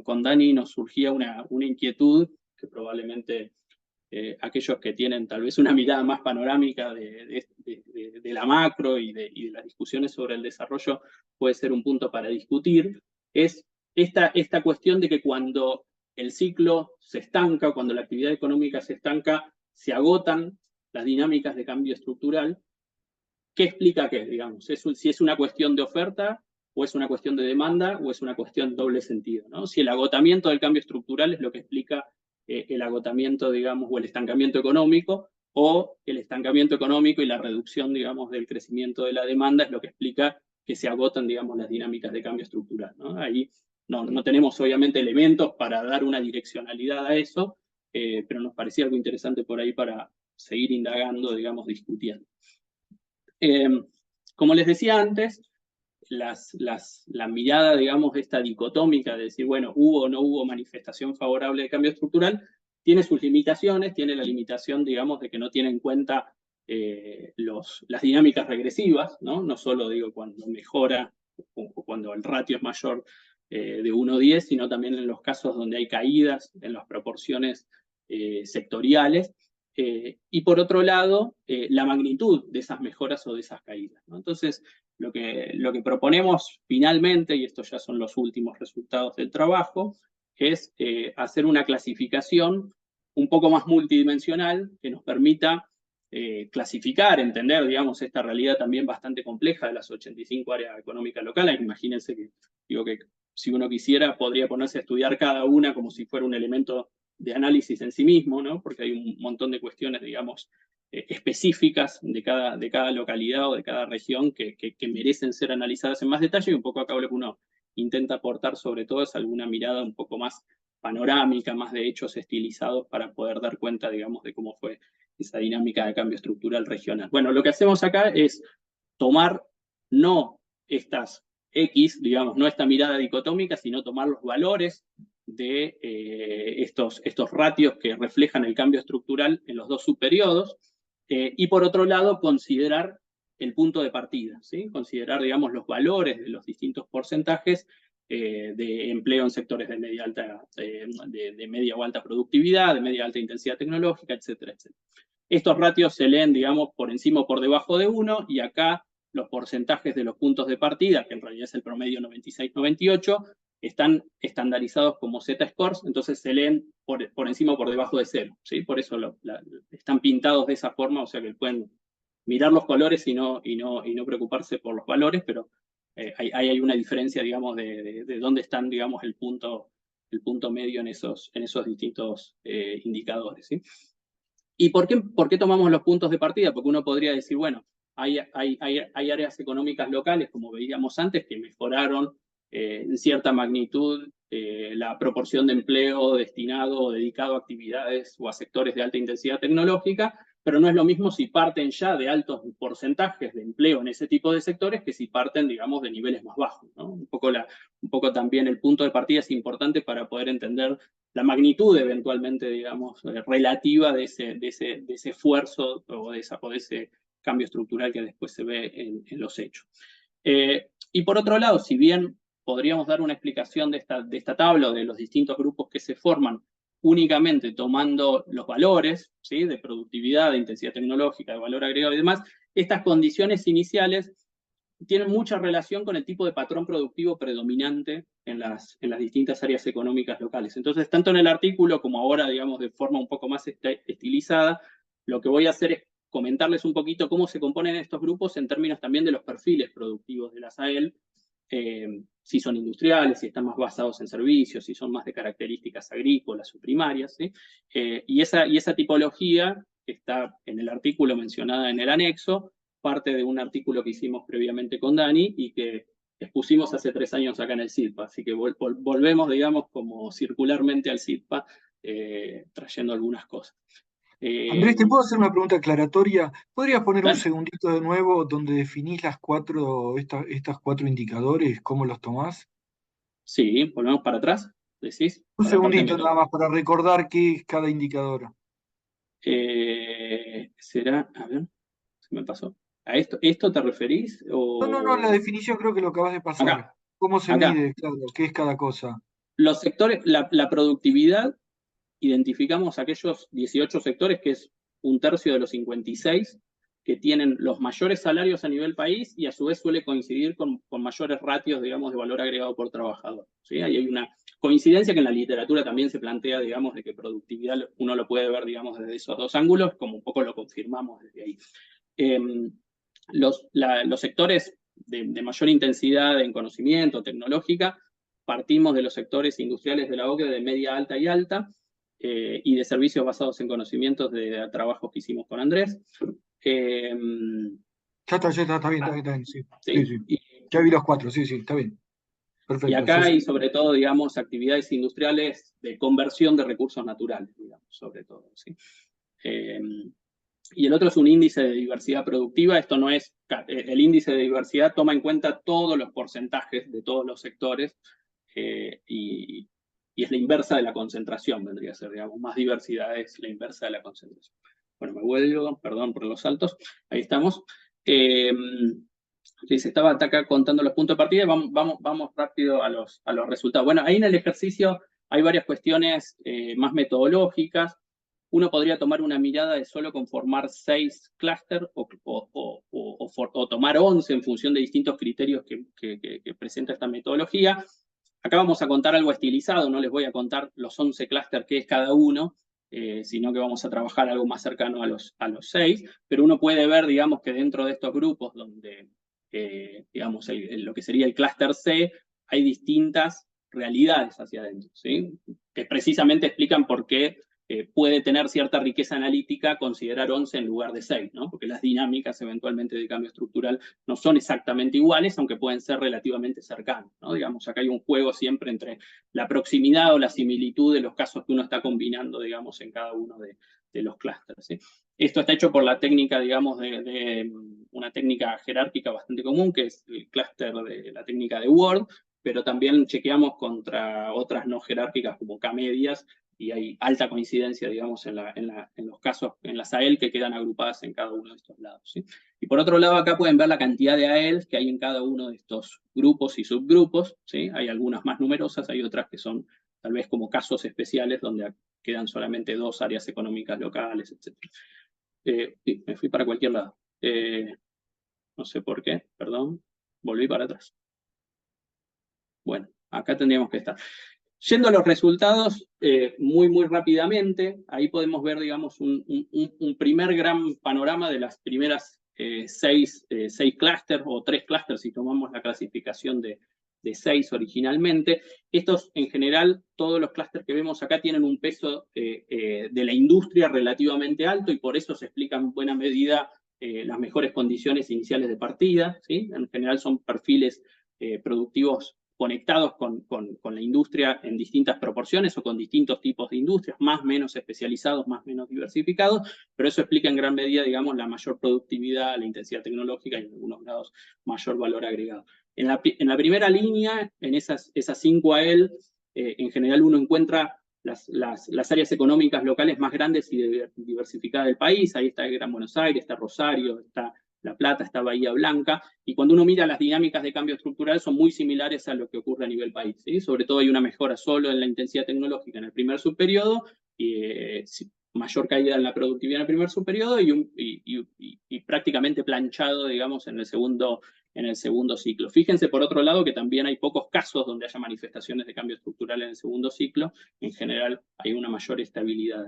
con Dani nos surgía una inquietud que probablemente aquellos que tienen tal vez una mirada más panorámica de la macro y de las discusiones sobre el desarrollo, puede ser un punto para discutir, es esta cuestión de que cuando el ciclo se estanca, cuando la actividad económica se estanca, se agotan las dinámicas de cambio estructural. ¿Qué explica qué, digamos? Si es una cuestión de oferta, o es una cuestión de demanda, o es una cuestión doble sentido, ¿no? Si el agotamiento del cambio estructural es lo que explica el agotamiento, digamos, o el estancamiento económico, o el estancamiento económico y la reducción, digamos, del crecimiento de la demanda es lo que explica que se agotan, digamos, las dinámicas de cambio estructural, ¿no? Ahí no tenemos, obviamente, elementos para dar una direccionalidad a eso, pero nos parecía algo interesante por ahí para seguir indagando, digamos, discutiendo. Como les decía antes, la mirada, digamos, esta dicotómica de decir, bueno, hubo o no hubo manifestación favorable de cambio estructural, tiene sus limitaciones, tiene la limitación, digamos, de que no tiene en cuenta las dinámicas regresivas, ¿no? No solo, digo, cuando mejora o cuando el ratio es mayor de 1:10, sino también en los casos donde hay caídas en las proporciones sectoriales. Y por otro lado, la magnitud de esas mejoras o de esas caídas, ¿no? Entonces, lo que proponemos finalmente, y estos ya son los últimos resultados del trabajo, es hacer una clasificación un poco más multidimensional que nos permita clasificar, entender, digamos, esta realidad también bastante compleja de las 85 áreas económicas locales. Imagínense que, digo, que si uno quisiera, podría ponerse a estudiar cada una como si fuera un elemento de análisis en sí mismo, ¿no? Porque hay un montón de cuestiones, digamos, específicas de cada localidad o de cada región que merecen ser analizadas en más detalle, y un poco acá lo que uno intenta aportar sobre todo es alguna mirada un poco más panorámica, más de hechos estilizados para poder dar cuenta, digamos, de cómo fue esa dinámica de cambio estructural regional. Bueno, lo que hacemos acá es tomar no estas X, digamos, no esta mirada dicotómica, sino tomar los valores de estos ratios que reflejan el cambio estructural en los dos subperiodos, y por otro lado considerar el punto de partida, ¿sí? Considerar, digamos, los valores de los distintos porcentajes de empleo en sectores de media, de media o alta productividad, de media alta intensidad tecnológica, etcétera, etcétera. Estos ratios se leen, digamos, por encima o por debajo de 1, y acá los porcentajes de los puntos de partida, que en realidad es el promedio 96-98, están estandarizados como Z-scores, entonces se leen por encima o por debajo de 0, ¿sí? Por eso están pintados de esa forma, o sea que pueden mirar los colores y no preocuparse por los valores, pero hay una diferencia, digamos, de dónde están, digamos, el punto medio en esos distintos indicadores, ¿sí? ¿Y por qué tomamos los puntos de partida? Porque uno podría decir, bueno, hay áreas económicas locales, como veíamos antes, que mejoraron en cierta magnitud la proporción de empleo destinado o dedicado a actividades o a sectores de alta intensidad tecnológica, pero no es lo mismo si parten ya de altos porcentajes de empleo en ese tipo de sectores que si parten, digamos, de niveles más bajos, ¿no? Un poco también el punto de partida es importante para poder entender la magnitud eventualmente, digamos, relativa de ese esfuerzo o de ese cambio estructural que después se ve en los hechos. Y por otro lado, si bien podríamos dar una explicación de esta tabla o de los distintos grupos que se forman únicamente tomando los valores, ¿sí? De productividad, de intensidad tecnológica, de valor agregado y demás, estas condiciones iniciales tienen mucha relación con el tipo de patrón productivo predominante en las distintas áreas económicas locales. Entonces, tanto en el artículo como ahora, digamos, de forma un poco más estilizada, lo que voy a hacer es comentarles un poquito cómo se componen estos grupos en términos también de los perfiles productivos de las AEL, si son industriales, si están más basados en servicios, si son más de características agrícolas o primarias, ¿sí? Y esa tipología que está en el artículo mencionada en el anexo, parte de un artículo que hicimos previamente con Dani y que expusimos hace 3 años acá en el CIDPA, así que volvemos, digamos, como circularmente al CIDPA, trayendo algunas cosas. Andrés, ¿te puedo hacer una pregunta aclaratoria? ¿Podrías poner un ¿Dale? segundito de nuevo donde definís estas 4 indicadores? ¿Cómo los tomás? Sí, volvemos para atrás, decís. Un Para la parte segundito nada más para recordar qué es cada indicador. será, a ver, se me pasó. ¿A esto te referís? No, la definición creo que lo acabas de pasar. Acá, ¿Cómo se acá. mide? Claro, ¿qué es cada cosa? Los sectores, la productividad identificamos aquellos 18 sectores, que es un tercio de los 56, que tienen los mayores salarios a nivel país y a su vez suele coincidir con mayores ratios, digamos, de valor agregado por trabajador, ¿sí? Ahí hay una coincidencia que en la literatura también se plantea, digamos, de que productividad uno lo puede ver, digamos, desde esos dos ángulos, como un poco lo confirmamos desde ahí. Los sectores de mayor intensidad en conocimiento, tecnológica, partimos de los sectores industriales de la OCDE de media, alta y alta, y de servicios basados en conocimientos de trabajos que hicimos con Andrés. Ya está bien, sí. ¿Sí? Sí. Ya vi los 4, sí, está bien. Perfecto. Y acá hay sobre todo, digamos, actividades industriales de conversión de recursos naturales, digamos, sobre todo, ¿sí? Y el otro es un índice de diversidad productiva. Esto no es, el índice de diversidad toma en cuenta todos los porcentajes de todos los sectores, y es la inversa de la concentración, vendría a ser, digamos, más diversidad es la inversa de la concentración. Bueno, me vuelvo, perdón por los saltos, ahí estamos. Les estaba acá contando los puntos de partida, vamos rápido a los resultados. Bueno, ahí en el ejercicio hay varias cuestiones más metodológicas. Uno podría tomar una mirada de solo conformar 6 clústeres o tomar 11 en función de distintos criterios que presenta esta metodología. Acá vamos a contar algo estilizado, no les voy a contar los 11 clústeres que es cada uno, sino que vamos a trabajar algo más cercano a los 6, pero uno puede ver, digamos, que dentro de estos grupos donde, digamos, lo que sería el clúster C, hay distintas realidades hacia adentro, ¿sí? Que precisamente explican por qué puede tener cierta riqueza analítica considerar 11 en lugar de 6, ¿no? Porque las dinámicas eventualmente de cambio estructural no son exactamente iguales, aunque pueden ser relativamente cercanas, ¿no? Digamos, acá hay un juego siempre entre la proximidad o la similitud de los casos que uno está combinando, digamos, en cada uno de los clústeres, ¿sí? Esto está hecho por la técnica, digamos, de una técnica jerárquica bastante común, que es el clúster de la técnica de Ward, pero también chequeamos contra otras no jerárquicas como K-medias, y hay alta coincidencia, digamos, en los casos, en las AEL que quedan agrupadas en cada uno de estos lados, ¿sí? Y por otro lado, acá pueden ver la cantidad de AEL que hay en cada uno de estos grupos y subgrupos, ¿sí? Hay algunas más numerosas, hay otras que son tal vez como casos especiales donde quedan solamente 2 áreas económicas locales, etc. Sí, me fui para cualquier lado. No sé por qué, perdón, volví para atrás. Bueno, acá tendríamos que estar. Yendo a los resultados, muy rápidamente, ahí podemos ver, digamos, un primer gran panorama de las primeras 6 clústeres, o 3 clústeres si tomamos la clasificación de 6 originalmente. Estos, en general, todos los clústeres que vemos acá tienen un peso de la industria relativamente alto, y por eso se explican en buena medida las mejores condiciones iniciales de partida, ¿sí? En general son perfiles productivos conectados con la industria en distintas proporciones o con distintos tipos de industrias, más o menos especializados, más o menos diversificados, pero eso explica en gran medida, digamos, la mayor productividad, la intensidad tecnológica y en algunos grados mayor valor agregado. En la primera línea, en esas 5 AEL, en general uno encuentra las áreas económicas locales más grandes y diversificadas del país. Ahí está el Gran Buenos Aires, está Rosario, está La Plata, está Bahía Blanca, y cuando uno mira las dinámicas de cambio estructural son muy similares a lo que ocurre a nivel país, ¿sí? Sobre todo hay una mejora solo en la intensidad tecnológica en el primer subperiodo, mayor caída en la productividad en el primer subperiodo y prácticamente planchado, digamos, en el segundo ciclo. Fíjense, por otro lado, que también hay pocos casos donde haya manifestaciones de cambio estructural en el segundo ciclo. En general hay una mayor estabilidad.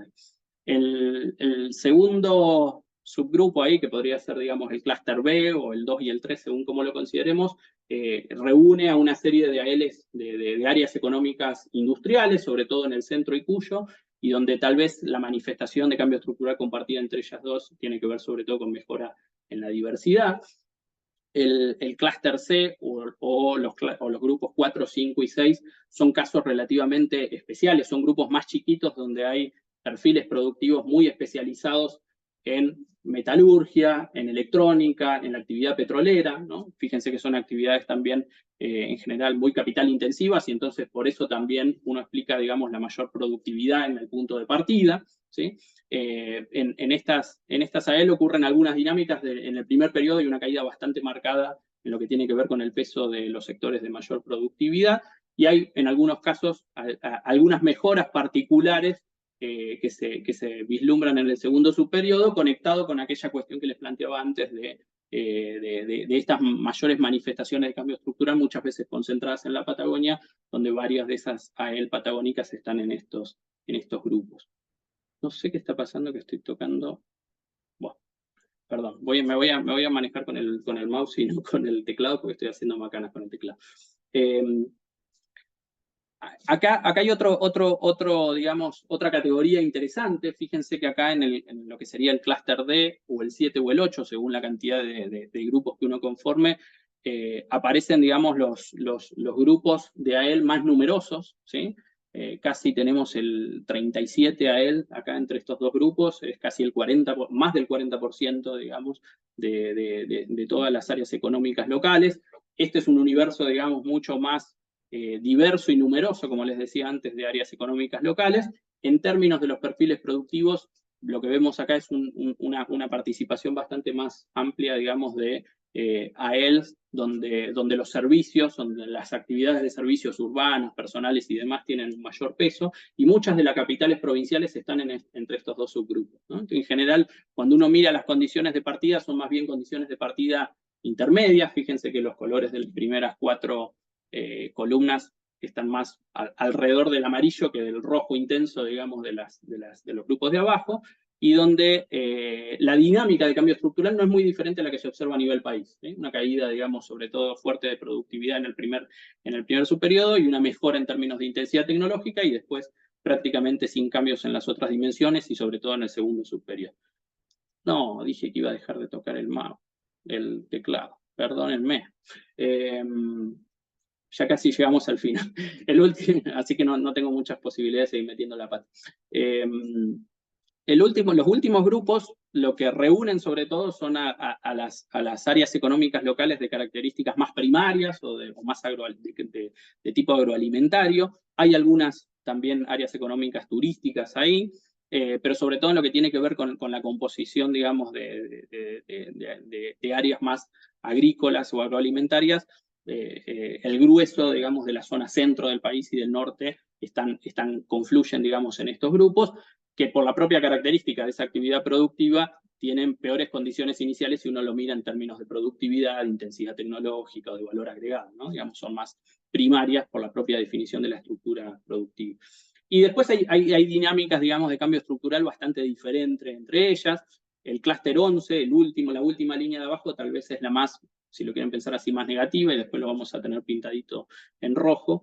El segundo subgrupo ahí, que podría ser, digamos, el clúster B o el 2 y el 3, según como lo consideremos, reúne a una serie de AELs, de áreas económicas industriales, sobre todo en el centro y Cuyo, y donde tal vez la manifestación de cambio estructural compartida entre ellas dos tiene que ver sobre todo con mejora en la diversidad. El clúster C o los grupos 4, 5 y 6 son casos relativamente especiales, son grupos más chiquitos donde hay perfiles productivos muy especializados en metalurgia, en electrónica, en la actividad petrolera, ¿no? Fíjense que son actividades también en general muy capital intensivas, y entonces por eso también uno explica, digamos, la mayor productividad en el punto de partida, ¿sí? En estas AEL ocurren algunas dinámicas en el primer periodo y una caída bastante marcada en lo que tiene que ver con el peso de los sectores de mayor productividad, y hay en algunos casos algunas mejoras particulares que se vislumbran en el segundo subperiodo, conectado con aquella cuestión que les planteaba antes de estas mayores manifestaciones de cambio estructural, muchas veces concentradas en la Patagonia, donde varias de esas AEL patagónicas están en estos grupos. No sé qué está pasando, que estoy tocando. Bueno, perdón, me voy a manejar con el mouse y no con el teclado, porque estoy haciendo macanas con el teclado. Acá hay digamos, otra categoría interesante. Fíjense que acá en lo que sería el clúster D, o el 7 o el 8, según la cantidad de grupos que uno conforme, aparecen, digamos, los grupos de AEL más numerosos, ¿sí? Casi tenemos el 37 AEL acá entre estos dos grupos, es casi el 40, más del 40%, digamos, de todas las áreas económicas locales. Este es un universo, digamos, mucho más diverso y numeroso, como les decía antes, de áreas económicas locales. En términos de los perfiles productivos, lo que vemos acá es una participación bastante más amplia, digamos, de AELs, donde los servicios, donde las actividades de servicios urbanos, personales y demás tienen un mayor peso, y muchas de las capitales provinciales están entre estos dos subgrupos, ¿no? Entonces, en general, cuando uno mira las condiciones de partida, son más bien condiciones de partida intermedias. Fíjense que los colores de las primeras 4 columnas están más alrededor del amarillo que del rojo intenso, digamos, de los grupos de abajo, y donde la dinámica de cambio estructural no es muy diferente a la que se observa a nivel país, ¿sí? Una caída, digamos, sobre todo fuerte de productividad en el primer subperiodo, y una mejora en términos de intensidad tecnológica, y después prácticamente sin cambios en las otras dimensiones, y sobre todo en el segundo subperiodo. No, dije que iba a dejar de tocar el teclado, perdónenme. Ya casi llegamos al final. Así que no tengo muchas posibilidades de seguir metiendo la pata. Los últimos grupos, lo que reúnen sobre todo son a las áreas económicas locales de características más primarias o más de tipo agroalimentario. Hay algunas también áreas económicas turísticas ahí, pero sobre todo en lo que tiene que ver con la composición, digamos, de áreas más agrícolas o agroalimentarias. El grueso, digamos, de la zona centro del país y del norte confluyen, digamos, en estos grupos, que por la propia característica de esa actividad productiva tienen peores condiciones iniciales si uno lo mira en términos de productividad, de intensidad tecnológica o de valor agregado, ¿no? Digamos, son más primarias por la propia definición de la estructura productiva. Y después hay dinámicas, digamos, de cambio estructural bastante diferentes entre ellas. El clúster 11, la última línea de abajo, tal vez es la más, si lo quieren pensar así, más negativa, y después lo vamos a tener pintadito en rojo,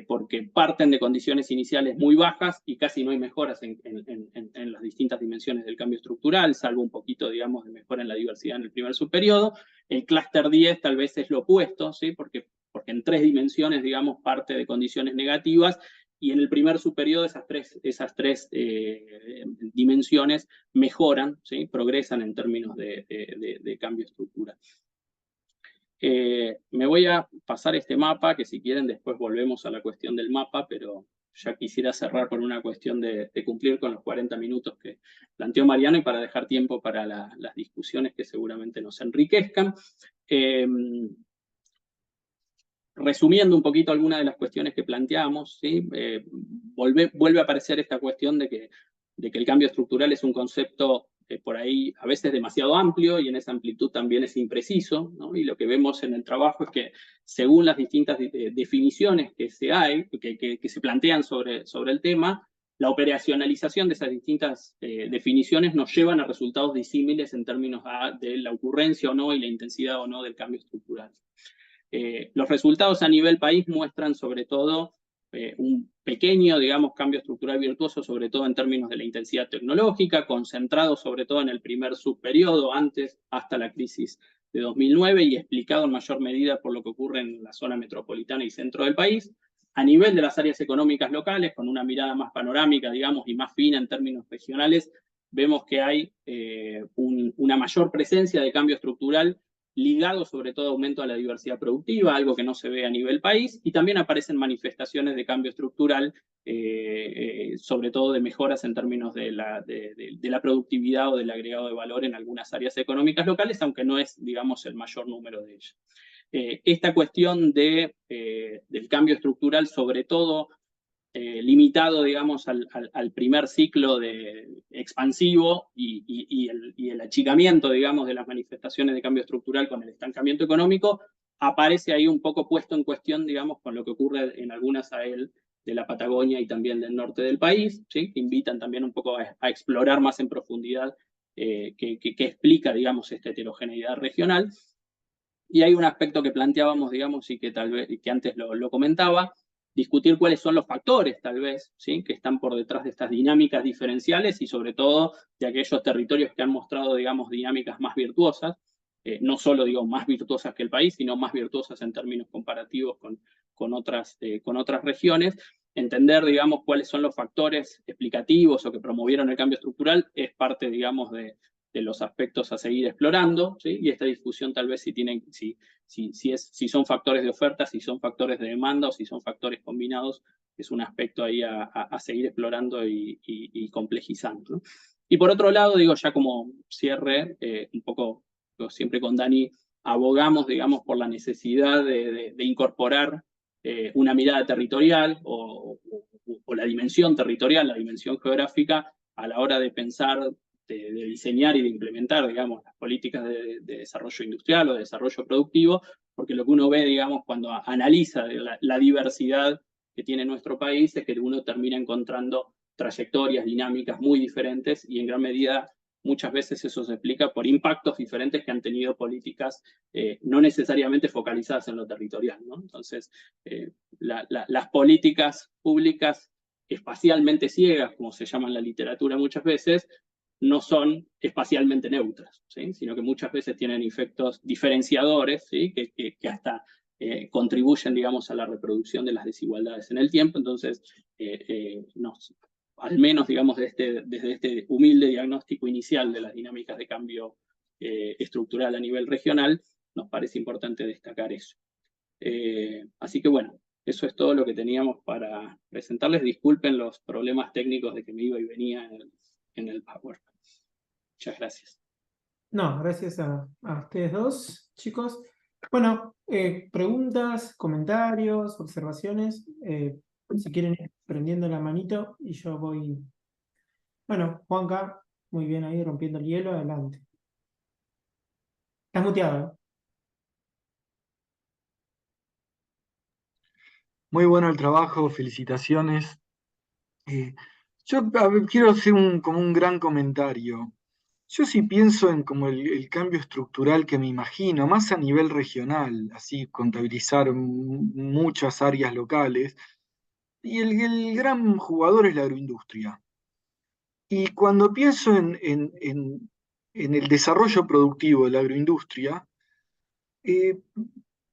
porque parten de condiciones iniciales muy bajas y casi no hay mejoras en las distintas dimensiones del cambio estructural, salvo un poquito, digamos, de mejora en la diversidad en el primer subperiodo. El clúster 10 tal vez es lo opuesto, ¿sí? Porque en 3 dimensiones, digamos, parte de condiciones negativas, y en el primer subperiodo esas tres dimensiones mejoran, ¿sí? Progresan en términos de cambio estructural. Me voy a pasar este mapa, que si quieren después volvemos a la cuestión del mapa, pero ya quisiera cerrar por una cuestión de cumplir con los 40 minutos que planteó Mariano, y para dejar tiempo para las discusiones que seguramente nos enriquezcan. Resumiendo un poquito algunas de las cuestiones que planteamos, ¿sí? Vuelve a aparecer esta cuestión de que el cambio estructural es un concepto por ahí a veces demasiado amplio, y en esa amplitud también es impreciso, ¿no? Y lo que vemos en el trabajo es que según las distintas definiciones que se plantean sobre el tema, la operacionalización de esas distintas definiciones nos llevan a resultados disímiles en términos de la ocurrencia o no y la intensidad o no del cambio estructural. Los resultados a nivel país muestran sobre todo un pequeño, digamos, cambio estructural virtuoso, sobre todo en términos de la intensidad tecnológica, concentrado sobre todo en el primer subperiodo, hasta la crisis de 2009, y explicado en mayor medida por lo que ocurre en la zona metropolitana y centro del país. A nivel de las áreas económicas locales, con una mirada más panorámica, digamos, y más fina en términos regionales, vemos que hay una mayor presencia de cambio estructural ligado sobre todo a aumento de la diversidad productiva, algo que no se ve a nivel país, y también aparecen manifestaciones de cambio estructural, sobre todo de mejoras en términos de la productividad o del agregado de valor en algunas áreas económicas locales, aunque no es, digamos, el mayor número de ellas. Esta cuestión del cambio estructural, sobre todo, limitado, digamos, al primer ciclo expansivo y el achicamiento, digamos, de las manifestaciones de cambio estructural con el estancamiento económico, aparece ahí un poco puesto en cuestión, digamos, con lo que ocurre en algunas AEL de la Patagonia y también del norte del país, ¿sí? Que invitan también un poco a explorar más en profundidad qué explica, digamos, esta heterogeneidad regional. Y hay un aspecto que planteábamos, digamos, y que tal vez que antes lo comentaba, discutir cuáles son los factores, tal vez, ¿sí? Que están por detrás de estas dinámicas diferenciales y sobre todo de aquellos territorios que han mostrado, digamos, dinámicas más virtuosas, no solo, digo, más virtuosas que el país, sino más virtuosas en términos comparativos con otras regiones. Entender, digamos, cuáles son los factores explicativos o que promovieron el cambio estructural es parte, digamos, de los aspectos a seguir explorando, ¿sí? Y esta discusión tal vez si son factores de oferta, si son factores de demanda o si son factores combinados, es un aspecto ahí a seguir explorando y complejizando, ¿no? Y por otro lado, digo, ya como cierre, un poco, siempre con Dani, abogamos, digamos, por la necesidad de incorporar una mirada territorial o la dimensión territorial, la dimensión geográfica, a la hora de pensar, de diseñar y de implementar, digamos, las políticas de desarrollo industrial o de desarrollo productivo, porque lo que uno ve, digamos, cuando analiza la diversidad que tiene nuestro país es que uno termina encontrando trayectorias, dinámicas muy diferentes y en gran medida muchas veces eso se explica por impactos diferentes que han tenido políticas no necesariamente focalizadas en lo territorial, ¿no? Entonces, las políticas públicas espacialmente ciegas, como se llama en la literatura muchas veces, no son espacialmente neutras, ¿sí? Sino que muchas veces tienen efectos diferenciadores, ¿sí? que hasta contribuyen, digamos, a la reproducción de las desigualdades en el tiempo. Entonces, al menos, digamos, desde este humilde diagnóstico inicial de las dinámicas de cambio estructural a nivel regional, nos parece importante destacar eso. Así que bueno, eso es todo lo que teníamos para presentarles. Disculpen los problemas técnicos de que me iba y venía en el PowerPoint. Muchas gracias. No, gracias a ustedes dos, chicos. Bueno, preguntas, comentarios, observaciones. Si quieren ir prendiendo la manito y yo voy. Bueno, Juanca, muy bien ahí rompiendo el hielo, adelante. Estás muteado, ¿eh? Muy bueno el trabajo, felicitaciones. Yo quiero hacer como un gran comentario. Yo sí pienso en como el cambio estructural que me imagino, más a nivel regional, así contabilizar muchas áreas locales, y el gran jugador es la agroindustria. Y cuando pienso en el desarrollo productivo de la agroindustria, eh,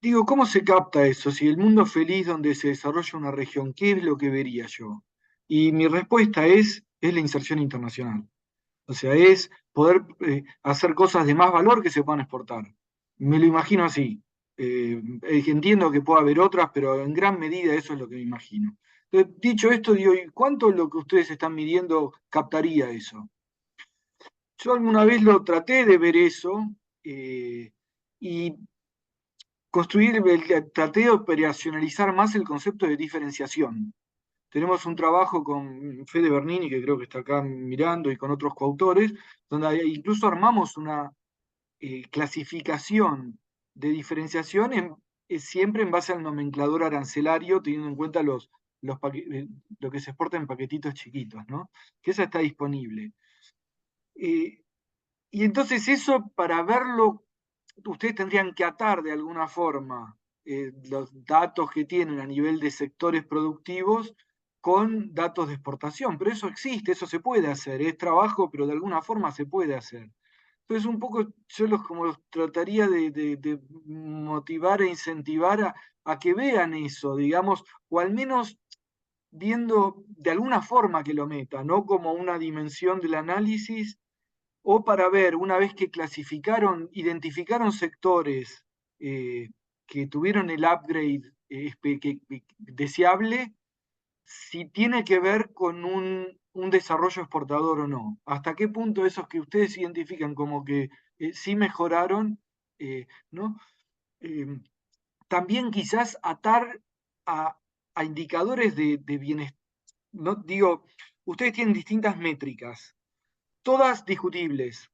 digo, ¿cómo se capta eso? Si el mundo feliz donde se desarrolla una región, ¿qué es lo que vería yo? Y mi respuesta es la inserción internacional. O sea, es poder hacer cosas de más valor que se puedan exportar. Me lo imagino así. Entiendo que pueda haber otras, pero en gran medida eso es lo que me imagino. Entonces, dicho esto, digo, ¿y cuánto lo que ustedes están midiendo captaría eso? Yo alguna vez lo traté de ver eso y traté de operacionalizar más el concepto de diferenciación. Tenemos un trabajo con Fede Bernini, que creo que está acá mirando, y con otros coautores, donde incluso armamos una clasificación de diferenciación siempre en base al nomenclador arancelario, teniendo en cuenta lo que se exporta en paquetitos chiquitos, ¿no? Que esa está disponible. Y entonces eso, para verlo, ustedes tendrían que atar de alguna forma los datos que tienen a nivel de sectores productivos con datos de exportación. Pero eso existe, eso se puede hacer, es trabajo, pero de alguna forma se puede hacer. Entonces un poco yo los trataría de motivar e incentivar a que vean eso, digamos, o al menos viendo de alguna forma que lo meta, no como una dimensión del análisis, o para ver, una vez que identificaron sectores que tuvieron el upgrade deseable, si tiene que ver con un desarrollo exportador o no. ¿Hasta qué punto esos que ustedes identifican como que sí mejoraron, ¿no? También quizás atar a indicadores de bienestar, no, digo, ustedes tienen distintas métricas, todas discutibles.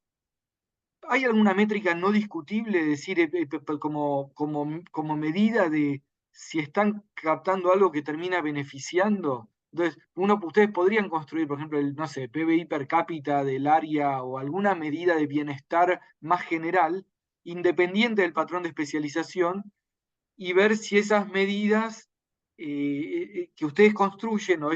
¿Hay alguna métrica no discutible, decir, como medida de si están captando algo que termina beneficiando? Entonces, ustedes podrían construir, por ejemplo, el, no sé, PBI per cápita del área o alguna medida de bienestar más general, independiente del patrón de especialización, y ver si esas medidas que ustedes construyen o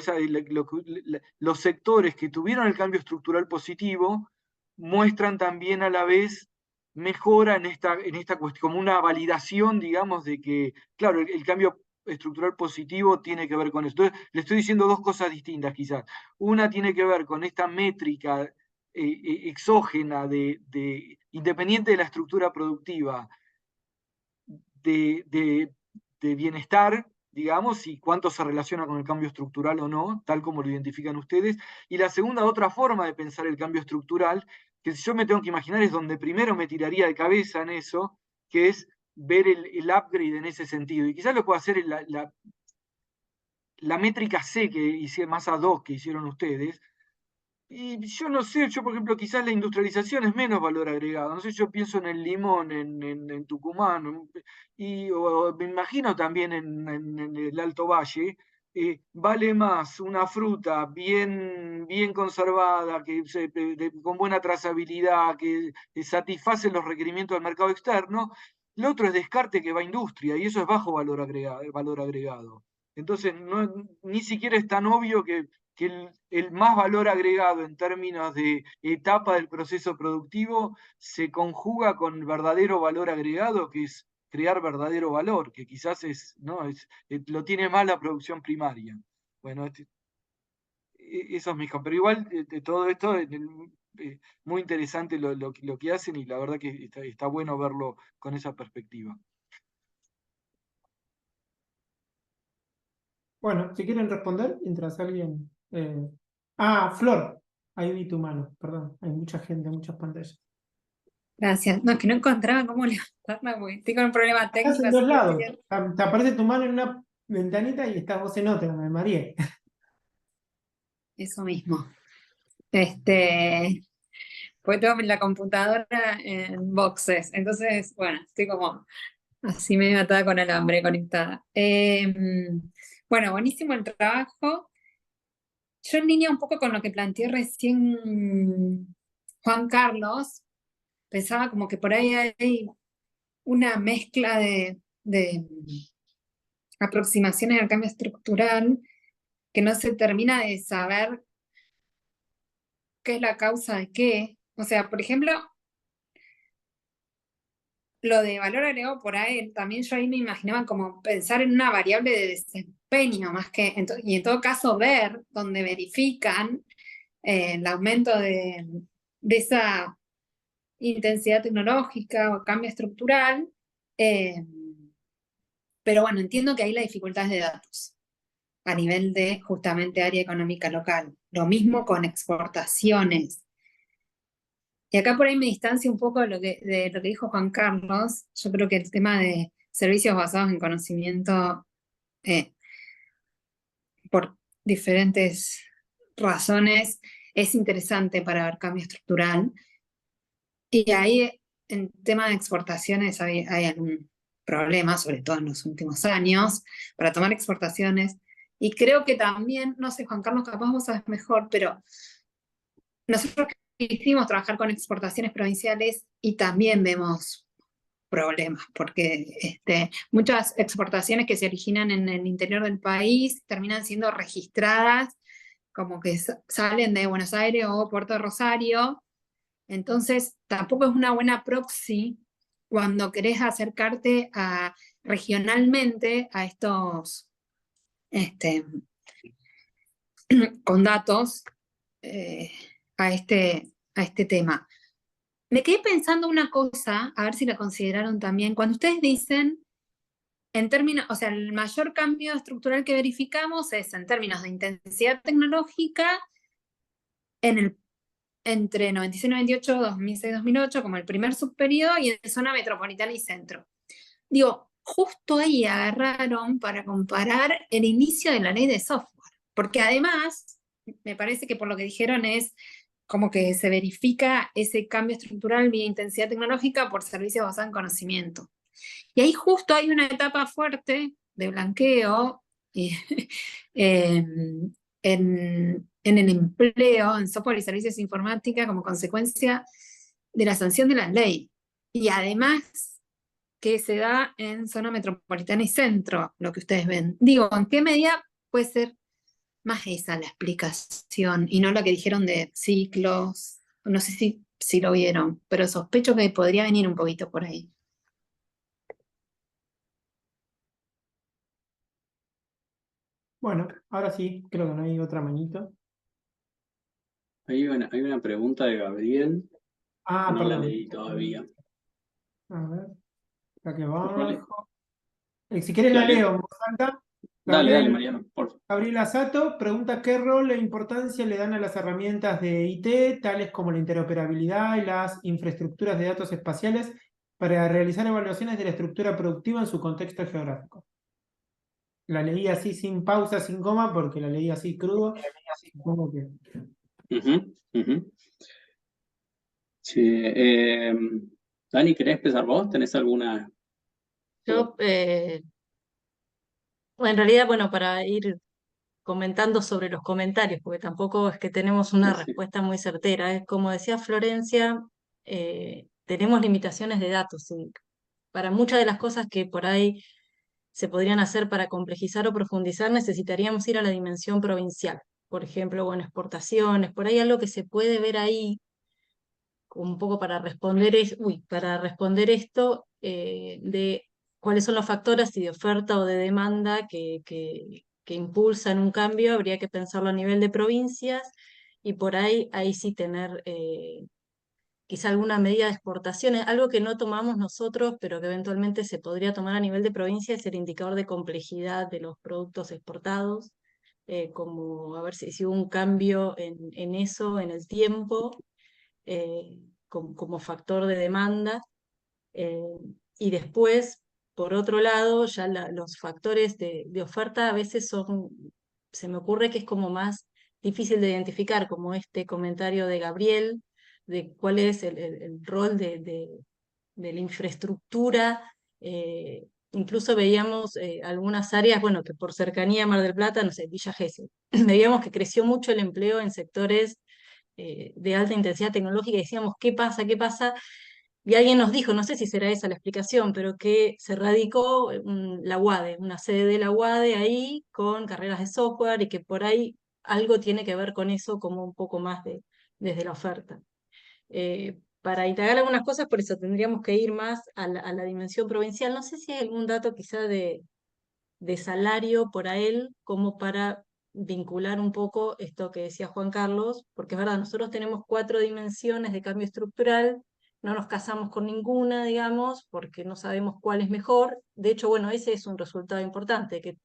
los sectores que tuvieron el cambio estructural positivo muestran también a la vez mejora en esta cuestión, como una validación, digamos, de que, claro, el cambio estructural positivo tiene que ver con esto. Entonces, le estoy diciendo dos cosas distintas quizás. Una tiene que ver con esta métrica exógena independiente de la estructura productiva, de bienestar, digamos, y cuánto se relaciona con el cambio estructural o no, tal como lo identifican ustedes. Y la segunda, otra forma de pensar el cambio estructural, que yo me tengo que imaginar es donde primero me tiraría de cabeza en eso, que es ver el upgrade en ese sentido. Y quizás lo puedo hacer en la métrica C que hice más ad hoc que hicieron ustedes. Y yo no sé, yo por ejemplo, quizás la industrialización es menos valor agregado. No sé, yo pienso en el limón, en Tucumán, o me imagino también en el Alto Valle. Vale más una fruta bien conservada, con buena trazabilidad, que satisface los requerimientos del mercado externo. Lo otro es descarte que va a industria, y eso es bajo valor agregado. Entonces, ni siquiera es tan obvio que el más valor agregado en términos de etapa del proceso productivo se conjuga con el verdadero valor agregado, que es crear verdadero valor, que quizás lo tiene más la producción primaria. Bueno, eso es mi hijo. Pero igual de todo esto es muy interesante lo que hacen, y la verdad que está bueno verlo con esa perspectiva. Bueno, si quieren responder, mientras alguien... Flor, ahí vi tu mano, perdón, hay mucha gente, muchas pantallas. Gracias. No, es que no encontraba cómo levantarla porque estoy con un problema Estás técnico. en dos así que lados, te aparece tu mano en una ventanita y estás vos en otra, me mareé. eso mismo. Pues tengo la computadora en boxes. Entonces, bueno, estoy como así medio atada con alambre conectada. Bueno, buenísimo el trabajo. Yo en línea un poco con lo que planteó recién Juan Carlos, pensaba como que por ahí hay una mezcla de aproximaciones al cambio estructural que no se termina de saber qué es la causa de qué. O sea, por ejemplo, lo de valor agregado por ahí, también yo ahí me imaginaba como pensar en una variable de desempeño, más que, y en todo caso ver, donde verifican el aumento de esa intensidad tecnológica o cambio estructural. Pero bueno, entiendo que ahí la dificultad es de datos a nivel de justamente área económica local. Lo mismo con exportaciones. Y acá por ahí me distancio un poco de lo que dijo Juan Carlos. Yo creo que el tema de servicios basados en conocimiento, por diferentes razones, es interesante para ver cambio estructural. Y ahí, en tema de exportaciones, hay algún problema, sobre todo en los últimos años, para tomar exportaciones. Y creo que también, no sé, Juan Carlos, capaz vos sabes mejor, pero nosotros quisimos trabajar con exportaciones provinciales y también vemos problemas, porque muchas exportaciones que se originan en el interior del país terminan siendo registradas como que salen de Buenos Aires o Puerto Rosario. Entonces, tampoco es una buena proxy cuando querés acercarte regionalmente a estos, con datos, a este tema. Me quedé pensando una cosa, a ver si la consideraron también. Cuando ustedes dicen, en términos, o sea, el mayor cambio estructural que verificamos es en términos de intensidad tecnológica entre 96-98, 2006-2008, como el primer subperiodo, y en zona metropolitana y centro. Digo, justo ahí agarraron para comparar el inicio de la ley de software. Porque además, me parece que por lo que dijeron es como que se verifica ese cambio estructural vía intensidad tecnológica por servicios basados en conocimiento. Y ahí justo hay una etapa fuerte de blanqueo en, en el empleo, en software y servicios de informática como consecuencia de la sanción de la ley. Y además que se da en zona metropolitana y centro, lo que ustedes ven. Digo, ¿en qué medida puede ser más esa la explicación y no la que dijeron de ciclos? No sé si lo vieron, pero sospecho que podría venir un poquito por ahí. Bueno, ahora sí, creo que no hay otra manito. Hay una pregunta de Gabriel, Ah, no la perdón. leí todavía. A ver, acá que Vale. abajo. Si querés La la leo. leo en voz alta. Dale, Mariano, por favor. Gabriela Sato pregunta qué rol e importancia le dan a las herramientas de IT, tales como la interoperabilidad y las infraestructuras de datos espaciales, para realizar evaluaciones de la estructura productiva en su contexto geográfico. La leí así sin pausa, sin coma, porque la leí así crudo. Supongo que... Ujú, ujú. Sí, Dani, ¿querés empezar vos? ¿Tenés alguna? Yo, bueno, en realidad, bueno, para ir comentando sobre los comentarios, porque tampoco es que tenemos una Sí. respuesta muy certera. Es como decía Florencia, tenemos limitaciones de datos y para muchas de las cosas que por ahí se podrían hacer para complejizar o profundizar, necesitaríamos ir a la dimensión provincial. Por ejemplo, bueno, exportaciones, por ahí algo que se puede ver ahí, un poco para responder, para responder esto, de cuáles son los factores, si de oferta o de demanda, que impulsan un cambio, habría que pensarlo a nivel de provincias y por ahí sí tener quizá alguna medida de exportaciones, algo que no tomamos nosotros, pero que eventualmente se podría tomar a nivel de provincia, es el indicador de complejidad de los productos exportados, como a ver si hubo un cambio en eso, en el tiempo, como factor de demanda. eh, y después, por otro lado, ya los factores de oferta a veces son, se me ocurre que es como más difícil de identificar, como este comentario de Gabriel, de cuál es el rol de la infraestructura. Incluso veíamos algunas áreas, bueno, que por cercanía a Mar del Plata, no sé, Villa Gesell, veíamos que creció mucho el empleo en sectores de alta intensidad tecnológica y decíamos, ¿qué pasa? ¿Qué pasa? Y alguien nos dijo, no sé si será esa la explicación, pero que se radicó la UADE, una sede de la UADE ahí con carreras de software y que por ahí algo tiene que ver con eso como un poco más desde la oferta. Para indagar algunas cosas, por eso tendríamos que ir más a la dimensión provincial. No sé si hay algún dato quizá de salario por a él, como para vincular un poco esto que decía Juan Carlos, porque es verdad, nosotros tenemos 4 dimensiones de cambio estructural, no nos casamos con ninguna, digamos, porque no sabemos cuál es mejor. De hecho, bueno, ese es un resultado importante, que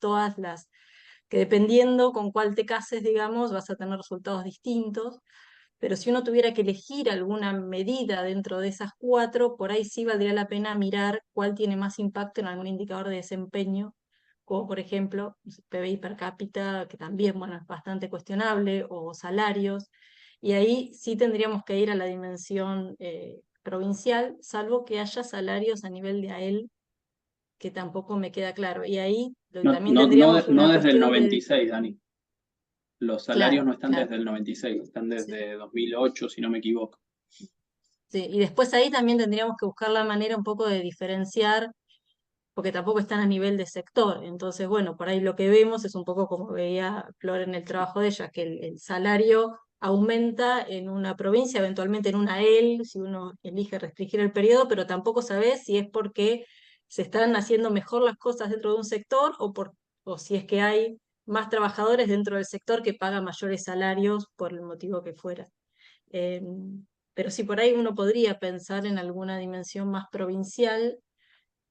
que dependiendo con cuál te cases, digamos, vas a tener resultados distintos. Pero si uno tuviera que elegir alguna medida dentro de esas 4, por ahí sí valdría la pena mirar cuál tiene más impacto en algún indicador de desempeño, como por ejemplo no sé, PBI per cápita, que también, bueno, es bastante cuestionable, o salarios, y ahí sí tendríamos que ir a la dimensión provincial, salvo que haya salarios a nivel de AEL, que tampoco me queda claro. Y ahí No, también no, no, tendríamos no una desde el cuestión de... 96, Dani. Los salarios Claro, no están claro. desde el 96, están Sí. desde 2008, si no me equivoco. Sí, y después ahí también tendríamos que buscar la manera un poco de diferenciar, porque tampoco están a nivel de sector. Entonces, bueno, por ahí lo que vemos es un poco como veía Flor en el trabajo de ella, que el salario aumenta en una provincia, eventualmente en una EL, si uno elige restringir el periodo, pero tampoco sabes si es porque se están haciendo mejor las cosas dentro de un sector o si es que hay más trabajadores dentro del sector que pagan mayores salarios por el motivo que fuera. Eh, pero sí, por ahí uno podría pensar en alguna dimensión más provincial,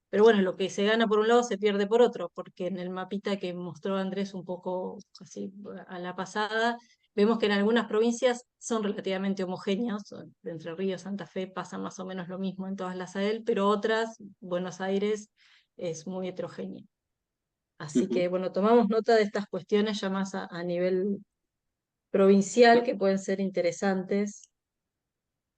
pero bueno, lo que se gana por un lado se pierde por otro, porque en el mapita que mostró Andrés un poco así a la pasada, vemos que en algunas provincias son relativamente homogéneos, de Entre Ríos, Santa Fe pasa más o menos lo mismo en todas las AEL, pero otras, Buenos Aires, es muy heterogéneo. Así que, bueno, tomamos nota de estas cuestiones ya más a nivel provincial que pueden ser interesantes.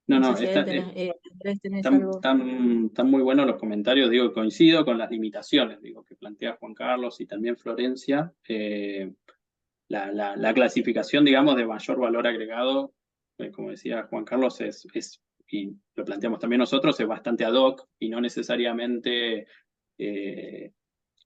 No, No no, sé si ahí Andrés, tenés algo. están muy buenos los comentarios, digo, coincido con las limitaciones, digo, que plantea Juan Carlos y también Florencia. La clasificación, digamos, de mayor valor agregado, como decía Juan Carlos, y lo planteamos también nosotros, es bastante ad hoc y no necesariamente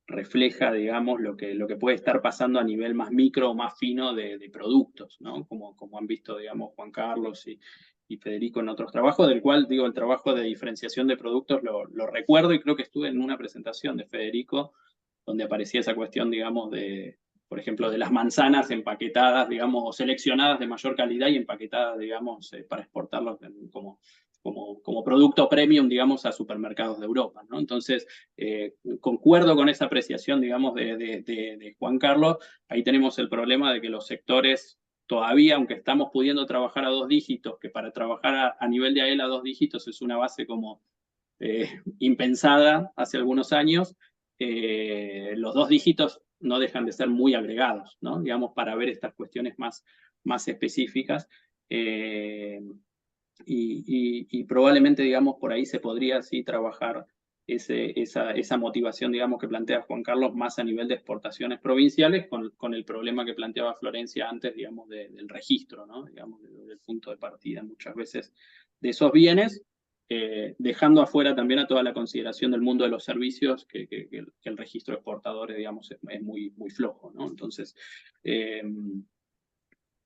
refleja, digamos, lo que puede estar pasando a nivel más micro o más fino de productos, ¿no? Como han visto, digamos, Juan Carlos y Federico en otros trabajos, del cual, digo, el trabajo de diferenciación de productos lo recuerdo y creo que estuve en una presentación de Federico donde aparecía esa cuestión, digamos, por ejemplo, de las manzanas empaquetadas, digamos, o seleccionadas de mayor calidad y empaquetadas, digamos, para exportarlos como producto premium, digamos, a supermercados de Europa, ¿no? Entonces, concuerdo con esa apreciación, digamos, de Juan Carlos. Ahí tenemos el problema de que los sectores todavía, aunque estamos pudiendo trabajar a 2 dígitos, que para trabajar a nivel de AEL a 2 dígitos es una base como impensada hace algunos años, los 2 dígitos no dejan de ser muy agregados, ¿no? Digamos, para ver estas cuestiones más específicas. Y probablemente, digamos, por ahí se podría sí trabajar esa motivación, digamos, que plantea Juan Carlos más a nivel de exportaciones provinciales con el problema que planteaba Florencia antes, digamos, del registro, ¿no? Digamos, del punto de partida muchas veces de esos bienes, dejando afuera también a toda la consideración del mundo de los servicios, que el registro de exportadores, digamos, es muy flojo, ¿no? Entonces,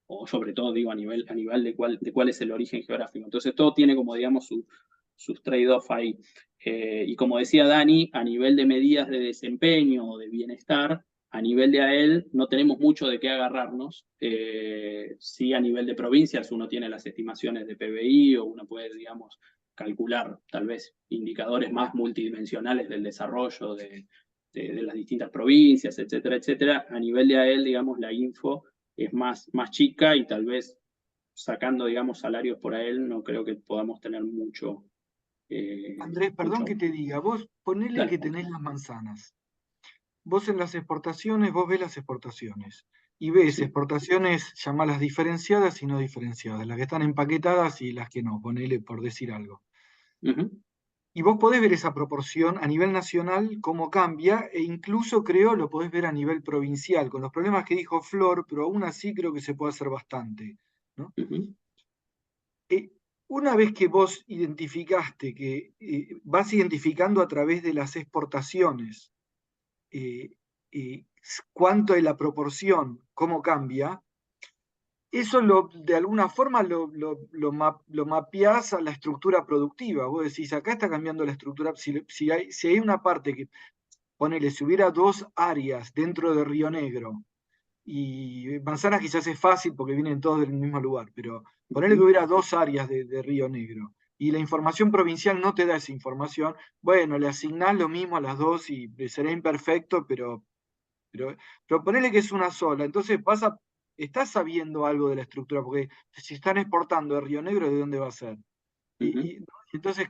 o sobre todo, digo, a nivel de cuál es el origen geográfico. Entonces, todo tiene como, digamos, sus trade-off ahí. Y como decía Dani, a nivel de medidas de desempeño o de bienestar, a nivel de AEL no tenemos mucho de qué agarrarnos. Sí, a nivel de provincias uno tiene las estimaciones de PBI o uno puede, digamos, calcular tal vez indicadores más multidimensionales del desarrollo de las distintas provincias, etcétera, etcétera. A nivel de AEL, digamos, la info es más chica y tal vez sacando, digamos, salarios por AEL, no creo que podamos tener mucho. Andrés, perdón que te diga, vos ponele Dale. que tenés las manzanas. Vos en las exportaciones, vos ves las exportaciones y ves Sí. exportaciones, llamalas diferenciadas y no diferenciadas, las que están empaquetadas y las que no, ponele por decir algo. Y vos podés ver esa proporción a nivel nacional, cómo cambia, e incluso creo lo podés ver a nivel provincial, con los problemas que dijo Flor, pero aún así creo que se puede hacer bastante, ¿no? Una vez que vos identificaste, que vas identificando a través de las exportaciones, cuánto es la proporción, cómo cambia, eso de alguna forma lo mapeás a la estructura productiva. Vos decís, acá está cambiando la estructura. Si hay una parte que, ponele, si hubiera 2 áreas dentro de Río Negro, y manzanas quizás es fácil porque vienen todos del mismo lugar, pero ponele que hubiera 2 áreas de Río Negro, y la información provincial no te da esa información, bueno, le asignás lo mismo a las 2 y será imperfecto, pero ponele que es una sola, entonces estás sabiendo algo de la estructura, porque si están exportando de Río Negro, ¿de dónde va a ser? Y entonces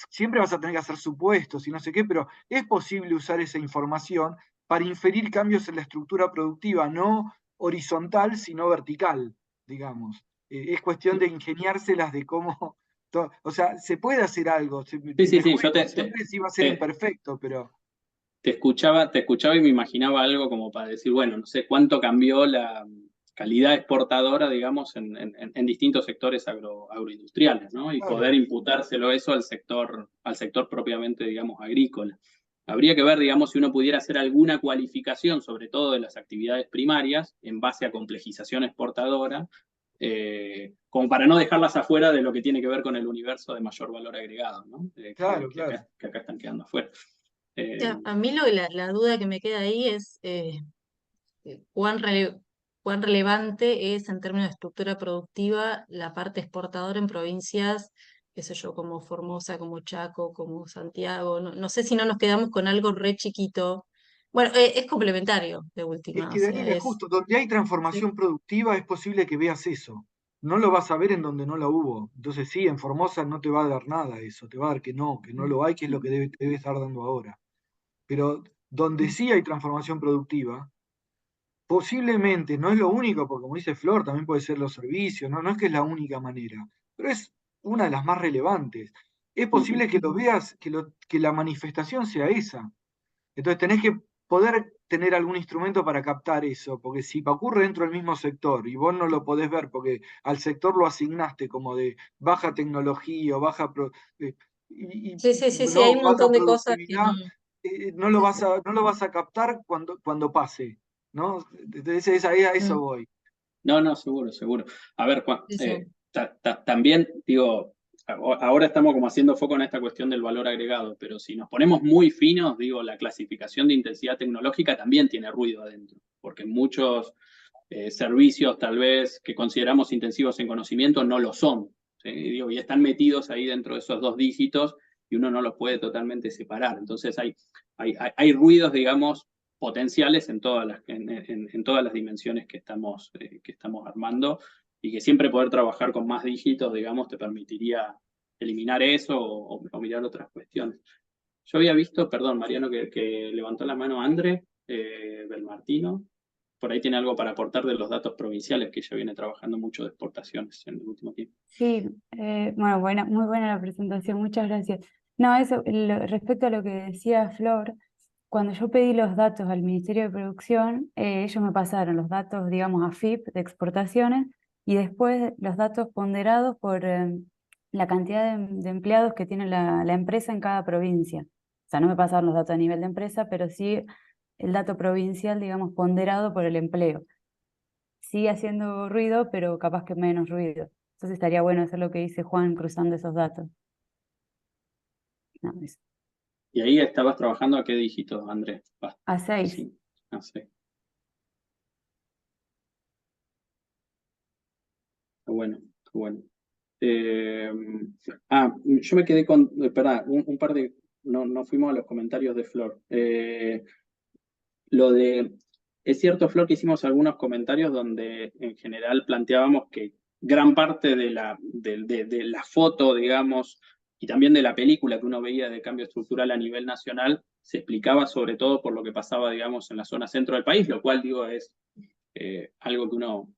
siempre vas a tener que hacer supuestos y no sé qué, pero es posible usar esa información para inferir cambios en la estructura productiva, no horizontal, sino vertical, digamos. Es cuestión de ingeniárselas de cómo... O sea, se puede hacer algo. Sí, yo siempre sí va a ser imperfecto, pero... Te escuchaba y me imaginaba algo como para decir, bueno, no sé cuánto cambió la calidad exportadora, digamos, en distintos sectores agroindustriales, ¿no? Y Claro. poder imputárselo eso al sector propiamente, digamos, agrícola. Habría que ver, digamos, si uno pudiera hacer alguna cualificación, sobre todo de las actividades primarias, en base a complejización exportadora, como para no dejarlas afuera de lo que tiene que ver con el universo de mayor valor agregado, ¿no? Claro. Que acá están quedando afuera. A mí la duda que me queda ahí es cuán relevante es en términos de estructura productiva la parte exportadora en provincias, qué sé yo, como Formosa, como Chaco, como Santiago. No sé si no nos quedamos con algo re chiquito. Bueno, es complementario de última. Es que, Daniela, justo donde hay transformación productiva es posible que veas eso. No lo vas a ver en donde no la hubo. Entonces sí, en Formosa no te va a dar nada eso, te va a dar que no lo hay, que es lo que te debe estar dando ahora. Pero donde sí hay transformación productiva, posiblemente, no es lo único, porque como dice Flor, también puede ser los servicios, no es que es la única manera, pero es una de las más relevantes. Es posible que lo veas, que la manifestación sea esa. Entonces tenés que poder tener algún instrumento para captar eso, porque si ocurre dentro del mismo sector y vos no lo podés ver porque al sector lo asignaste como de baja tecnología o Sí, sí, sí, sí, hay un alta montón de cosas que no. productividad, no Sí, lo sí. vas a captar cuando pase, ¿no? Entonces ahí a eso Mm, voy. No, seguro, seguro. A ver, Juan, sí, sí. también digo, ahora estamos como haciendo foco en esta cuestión del valor agregado, pero si nos ponemos muy finos, digo, la clasificación de intensidad tecnológica también tiene ruido adentro, porque muchos servicios tal vez que consideramos intensivos en conocimiento no lo son, ¿sí? Digo, y están metidos ahí dentro de esos 2 dígitos y uno no los puede totalmente separar. Entonces hay ruidos, digamos, potenciales en todas las dimensiones que estamos armando, y que siempre poder trabajar con más dígitos, digamos, te permitiría eliminar eso o mirar otras cuestiones. Yo había visto, perdón, Mariano, que levantó la mano André Belmartino. Por ahí tiene algo para aportar de los datos provinciales, que ella viene trabajando mucho de exportaciones en el último tiempo. Sí, bueno, muy buena la presentación, muchas gracias. No, eso, respecto a lo que decía Flor, cuando yo pedí los datos al Ministerio de Producción, ellos me pasaron los datos, digamos, AFIP de exportaciones y después los datos ponderados por la cantidad de empleados que tiene la empresa en cada provincia. O sea, no me pasaron los datos a nivel de empresa, pero sí el dato provincial, digamos, ponderado por el empleo. Sigue haciendo ruido, pero capaz que menos ruido. Entonces estaría bueno hacer lo que dice Juan cruzando esos datos. No, eso. ¿Y ahí estabas trabajando a qué dígito, Andrés? A 6. Sí, a 6. Bueno, bueno. Yo me quedé con, perdón, un par de, no fuimos a los comentarios de Flor. Es cierto, Flor, que hicimos algunos comentarios donde en general planteábamos que gran parte de la foto, digamos, y también de la película que uno veía de cambio estructural a nivel nacional, se explicaba sobre todo por lo que pasaba, digamos, en la zona centro del país, lo cual, digo, es algo que uno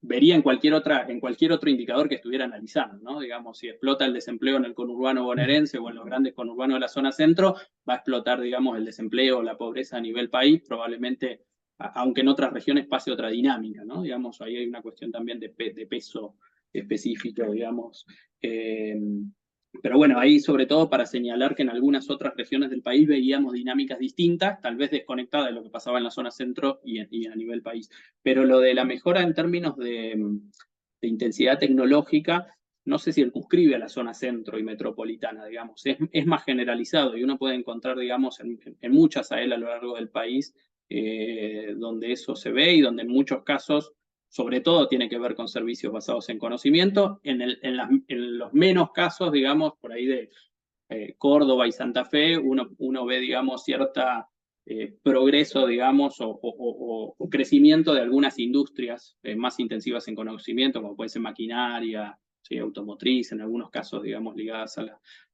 vería en cualquier otro indicador que estuviera analizando, ¿no? Digamos, si explota el desempleo en el conurbano bonaerense o en los grandes conurbanos de la zona centro, va a explotar, digamos, el desempleo o la pobreza a nivel país, probablemente, aunque en otras regiones pase otra dinámica, ¿no? Digamos, ahí hay una cuestión también de peso específico, digamos. Pero bueno, ahí sobre todo para señalar que en algunas otras regiones del país veíamos dinámicas distintas, tal vez desconectadas de lo que pasaba en la zona centro y a nivel país. Pero lo de la mejora en términos de intensidad tecnológica, no sé si circunscribe a la zona centro y metropolitana, digamos, es más generalizado y uno puede encontrar, digamos, en muchas AEL a lo largo del país donde eso se ve y donde en muchos casos sobre todo tiene que ver con servicios basados en conocimiento. En los menos casos, digamos, por ahí de Córdoba y Santa Fe, uno ve, digamos, cierta progreso, digamos, o crecimiento de algunas industrias más intensivas en conocimiento, como puede ser maquinaria, ¿sí? Automotriz, en algunos casos, digamos, ligadas a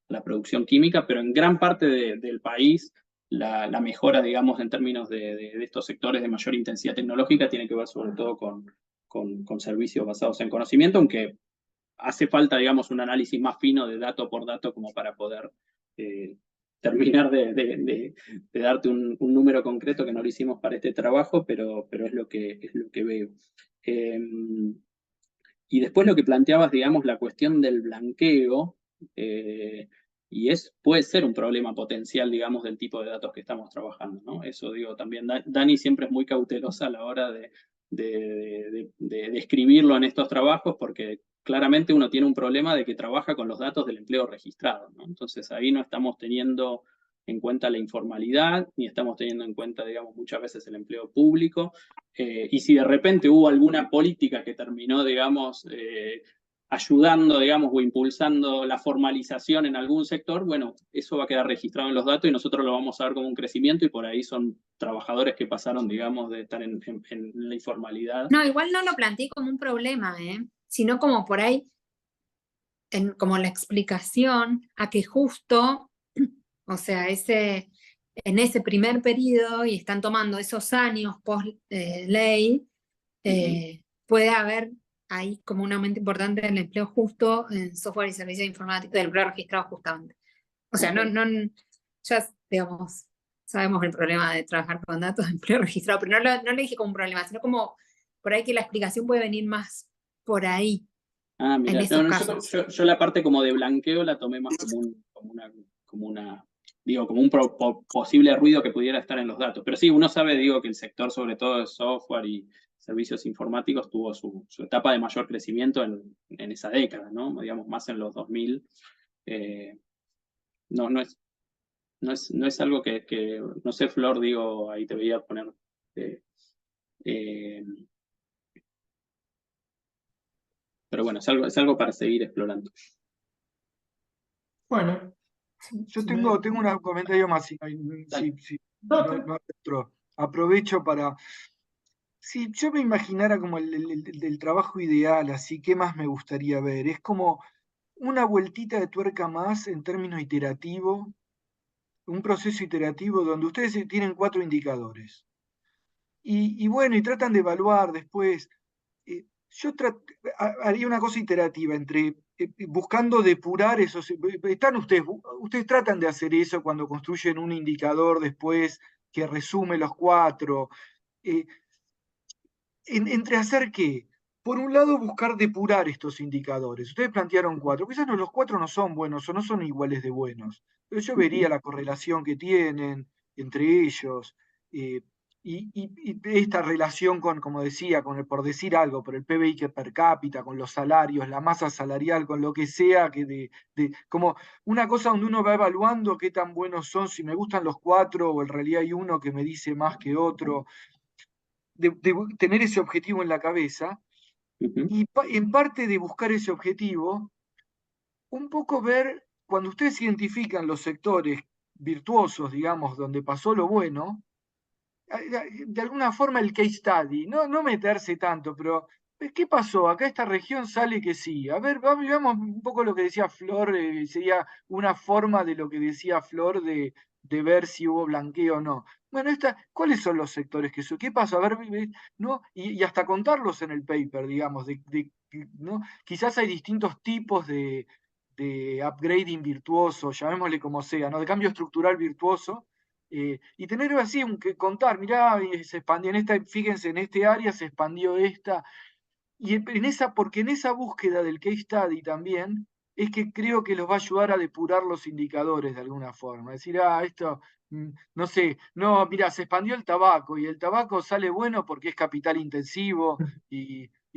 la producción química, pero en gran parte del país la mejora, digamos, en términos de estos sectores de mayor intensidad tecnológica tiene que ver sobre todo con servicios basados en conocimiento, aunque hace falta, digamos, un análisis más fino de dato por dato como para poder terminar de darte un número concreto, que no lo hicimos para este trabajo, pero es lo que veo. Y después lo que planteabas, digamos, la cuestión del blanqueo, y puede ser un problema potencial, digamos, del tipo de datos que estamos trabajando, ¿no? Eso digo también, Dani siempre es muy cautelosa a la hora de escribirlo en estos trabajos, porque claramente uno tiene un problema de que trabaja con los datos del empleo registrado, ¿no? Entonces ahí no estamos teniendo en cuenta la informalidad, ni estamos teniendo en cuenta, digamos, muchas veces el empleo público, y si de repente hubo alguna política que terminó, digamos, ayudando, digamos, o impulsando la formalización en algún sector, bueno, eso va a quedar registrado en los datos y nosotros lo vamos a ver como un crecimiento, y por ahí son trabajadores que pasaron, digamos, de estar en la informalidad. No, igual no lo planteé como un problema, sino como por ahí, como la explicación a que justo, o sea, en ese primer periodo y están tomando esos años post ley, puede haber ahí como un aumento importante del empleo justo en software y servicios informáticos, del empleo registrado justamente. O sea, ya digamos, sabemos el problema de trabajar con datos de empleo registrado, pero no lo dije como un problema, sino como por ahí que la explicación puede venir más por ahí, Ah, en mira, esos no, casos. yo la parte como de blanqueo la tomé más como un posible ruido que pudiera estar en los datos. Pero sí, uno sabe, digo, que el sector, sobre todo de software y servicios informáticos, tuvo su etapa de mayor crecimiento en esa década, ¿no? Digamos, más en los 2000. No es algo que, no sé, Flor, digo, ahí te voy a poner. Pero bueno, es algo para seguir explorando. Bueno, Yo si tengo me- un comentario más, si no, no hay otro. Aprovecho para... Si yo me imaginara como el trabajo ideal, así, ¿qué más me gustaría ver? Es como una vueltita de tuerca más en términos iterativos, un proceso iterativo donde ustedes tienen 4 indicadores. Y bueno, y tratan de evaluar después. Yo haría una cosa iterativa entre buscando depurar esos. Ustedes tratan de hacer eso cuando construyen un indicador después que resume los 4. eh, Entre hacer qué. Por un lado, buscar depurar estos indicadores. Ustedes plantearon 4. Quizás los 4 no son buenos o no son iguales de buenos, pero yo vería la correlación que tienen entre ellos. eh, y esta relación con, como decía, por decir algo, por el PBI que per cápita, con los salarios, la masa salarial, con lo que sea, como una cosa donde uno va evaluando qué tan buenos son, si me gustan los 4 o en realidad hay uno que me dice más que otro, de tener ese objetivo en la cabeza y en parte de buscar ese objetivo, un poco ver, cuando ustedes identifican los sectores virtuosos, digamos, donde pasó lo bueno, de alguna forma el case study, no meterse tanto, pero ¿qué pasó? Acá esta región sale que sí. A ver, veamos un poco lo que decía Flor, sería una forma de lo que decía Flor de ver si hubo blanqueo o no. Bueno, ¿cuáles son los sectores que ¿Qué pasó? A ver, ¿no? Y hasta contarlos en el paper, digamos, ¿no? Quizás hay distintos tipos de upgrading virtuoso, llamémosle como sea, ¿no? De cambio estructural virtuoso, y tener así, contar, mirá, se expandió fíjense, en este área se expandió esta, y porque en esa búsqueda del case study también, es que creo que los va a ayudar a depurar los indicadores de alguna forma. Decir, esto, no sé, no, mira, se expandió el tabaco, y el tabaco sale bueno porque es capital intensivo,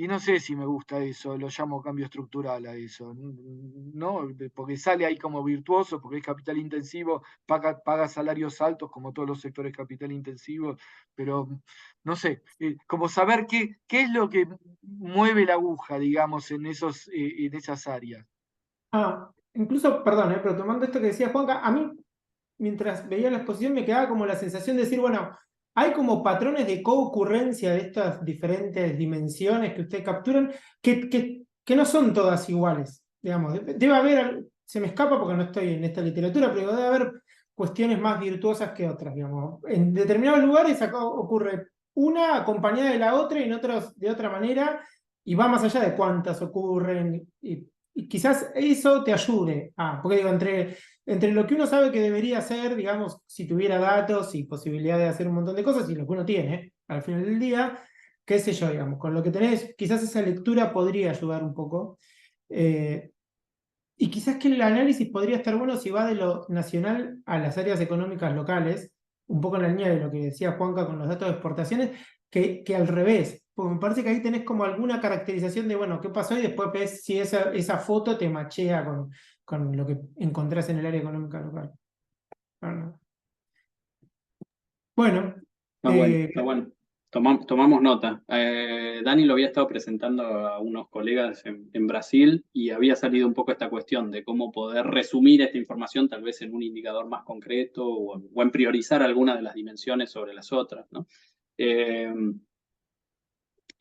y no sé si me gusta eso, lo llamo cambio estructural a eso, ¿no? Porque sale ahí como virtuoso, porque es capital intensivo, paga salarios altos como todos los sectores capital intensivo, pero no sé, como saber qué es lo que mueve la aguja, digamos, en esas áreas. Incluso, perdón, pero tomando esto que decía Juanca, a mí, mientras veía la exposición, me quedaba como la sensación de decir, bueno, hay como patrones de coocurrencia de estas diferentes dimensiones que ustedes capturan que no son todas iguales, digamos. Debe haber, se me escapa porque no estoy en esta literatura, pero debe haber cuestiones más virtuosas que otras, digamos. En determinados lugares acá ocurre una acompañada de la otra y en otros de otra manera, y va más allá de cuántas ocurren, y quizás eso te ayude. Porque digo, entre lo que uno sabe que debería hacer, digamos, si tuviera datos y posibilidad de hacer un montón de cosas, y lo que uno tiene al final del día, qué sé yo, digamos, con lo que tenés, quizás esa lectura podría ayudar un poco. Y quizás que el análisis podría estar bueno si va de lo nacional a las áreas económicas locales, un poco en la línea de lo que decía Juanca con los datos de exportaciones, que al revés, porque me parece que ahí tenés como alguna caracterización de, bueno, qué pasó y después ves si esa foto te machea con lo que encontrás en el área económica local. Bueno, Está bueno. Tomamos nota. Dani lo había estado presentando a unos colegas en Brasil y había salido un poco esta cuestión de cómo poder resumir esta información tal vez en un indicador más concreto o en priorizar alguna de las dimensiones sobre las otras, ¿no?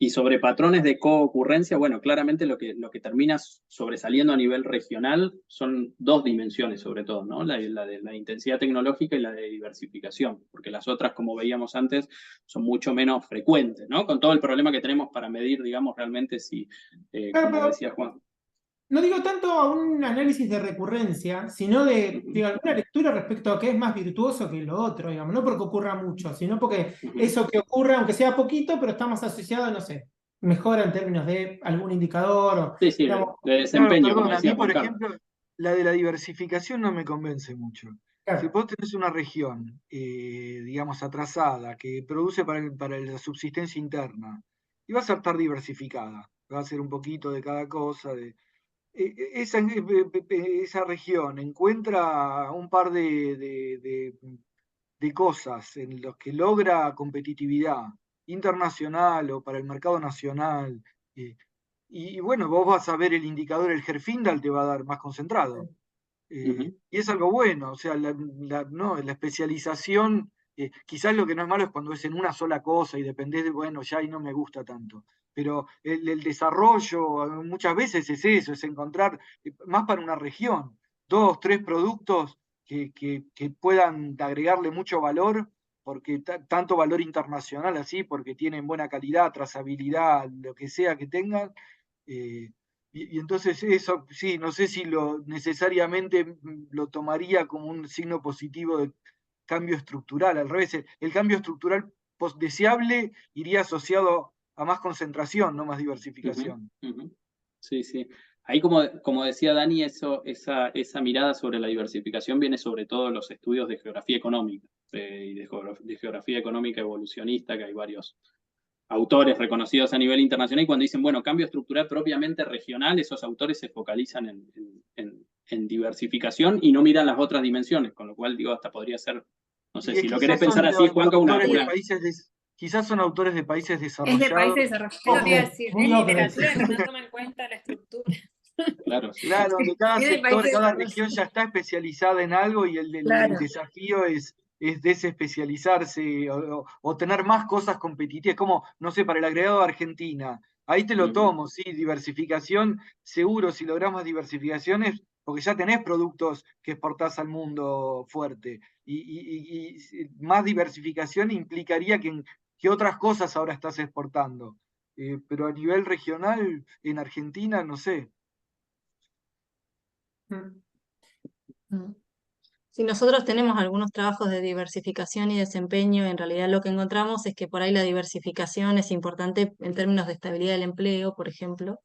Y sobre patrones de coocurrencia, bueno, claramente lo que termina sobresaliendo a nivel regional son dos dimensiones sobre todo, ¿no? La de la intensidad tecnológica y la de diversificación, porque las otras, como veíamos antes, son mucho menos frecuentes, ¿no? Con todo el problema que tenemos para medir, digamos, realmente si, Claro, como pero decía Juan. no digo tanto a un análisis de recurrencia, sino de alguna lectura respecto a qué es más virtuoso que lo otro, digamos, no porque ocurra mucho, sino porque eso que ocurra, aunque sea poquito, pero está más asociado, no sé, mejora en términos de algún indicador, o, Sí, digamos, de Claro, desempeño, como perdón, a mí, decía por Juan Carlos. ejemplo, la de la diversificación no me convence mucho. Si claro, vos tenés una región, digamos, atrasada, que produce para la subsistencia interna, y va a estar diversificada, va a ser un poquito de cada cosa. Esa región encuentra un par de cosas en los que logra competitividad internacional o para el mercado nacional. eh, y bueno, vos vas a ver el indicador, el Herfindahl te va a dar más concentrado. Y es algo bueno, o sea, no, la especialización, quizás lo que no es malo es cuando es en una sola cosa y dependés de, bueno, ya ahí no me gusta tanto. Pero el desarrollo muchas veces es eso, es encontrar, más para una región, 2, 3 productos que puedan agregarle mucho valor, porque tanto valor internacional así, porque tienen buena calidad, trazabilidad, lo que sea que tengan. eh, y entonces eso, sí, no sé si necesariamente lo tomaría como un signo positivo de cambio estructural. Al revés, el cambio estructural deseable iría asociado a más concentración, no más diversificación. Sí, sí. Ahí, como decía Dani, esa mirada sobre la diversificación viene sobre todo en los estudios de geografía económica y de geografía económica evolucionista, que hay varios autores reconocidos a nivel internacional, y cuando dicen, bueno, cambio estructural propiamente regional, esos autores se focalizan en diversificación y no miran las otras dimensiones, con lo cual, digo, hasta podría ser, no sé, si lo querés pensar así, Juanca, autores de una... países quizás son autores de países Es de desarrollados. países desarrollados. Eso te iba a decir, muy es obvio. literatura que no toma en cuenta la estructura. Claro, sí. Claro, donde cada Es de sector, países cada desarrollados. región ya está especializada en algo y el Claro. desafío es desespecializarse o tener más cosas competitivas, como, no sé, para el agregado de Argentina. Ahí te lo tomo, sí, diversificación, seguro, si lográs más diversificaciones, porque ya tenés productos que exportás al mundo fuerte. Y más diversificación implicaría que otras cosas ahora estás exportando. Pero a nivel regional, en Argentina, no sé. Si nosotros tenemos algunos trabajos de diversificación y desempeño, en realidad lo que encontramos es que por ahí la diversificación es importante en términos de estabilidad del empleo, por ejemplo,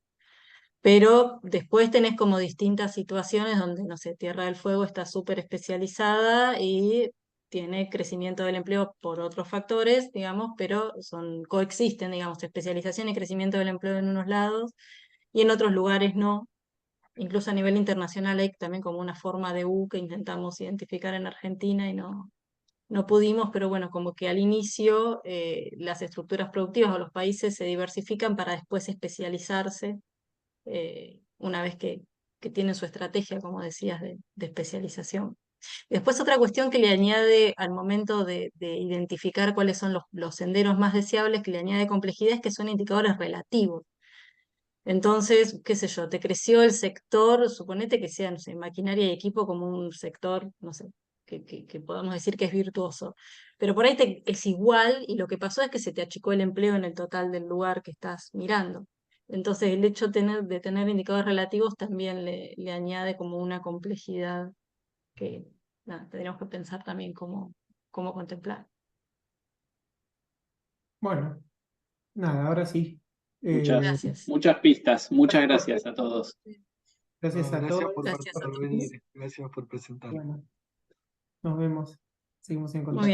pero después tenés como distintas situaciones donde, no sé, Tierra del Fuego está súper especializada y tiene crecimiento del empleo por otros factores, digamos, pero coexisten, digamos, especialización y crecimiento del empleo en unos lados y en otros lugares no. Incluso a nivel internacional hay también como una forma de U que intentamos identificar en Argentina y no pudimos, pero bueno, como que al inicio las estructuras productivas o los países se diversifican para después especializarse una vez que tienen su estrategia, como decías, de especialización. Después otra cuestión que le añade al momento de identificar cuáles son los senderos más deseables, que le añade complejidad, es que son indicadores relativos. Entonces, qué sé yo, te creció el sector, suponete que sea, no sé, maquinaria y equipo como un sector, no sé, que podamos decir que es virtuoso. Pero por ahí es igual y lo que pasó es que se te achicó el empleo en el total del lugar que estás mirando. Entonces, el hecho de tener indicadores relativos también le añade como una complejidad que nada, tendríamos que pensar también cómo contemplar. Bueno, nada, ahora sí. Gracias. Muchas pistas. Muchas gracias a todos. Gracias a Gracias todos. Gracias a por todos. venir, gracias por presentar. Bueno, nos vemos. Seguimos en Muy contacto. bien.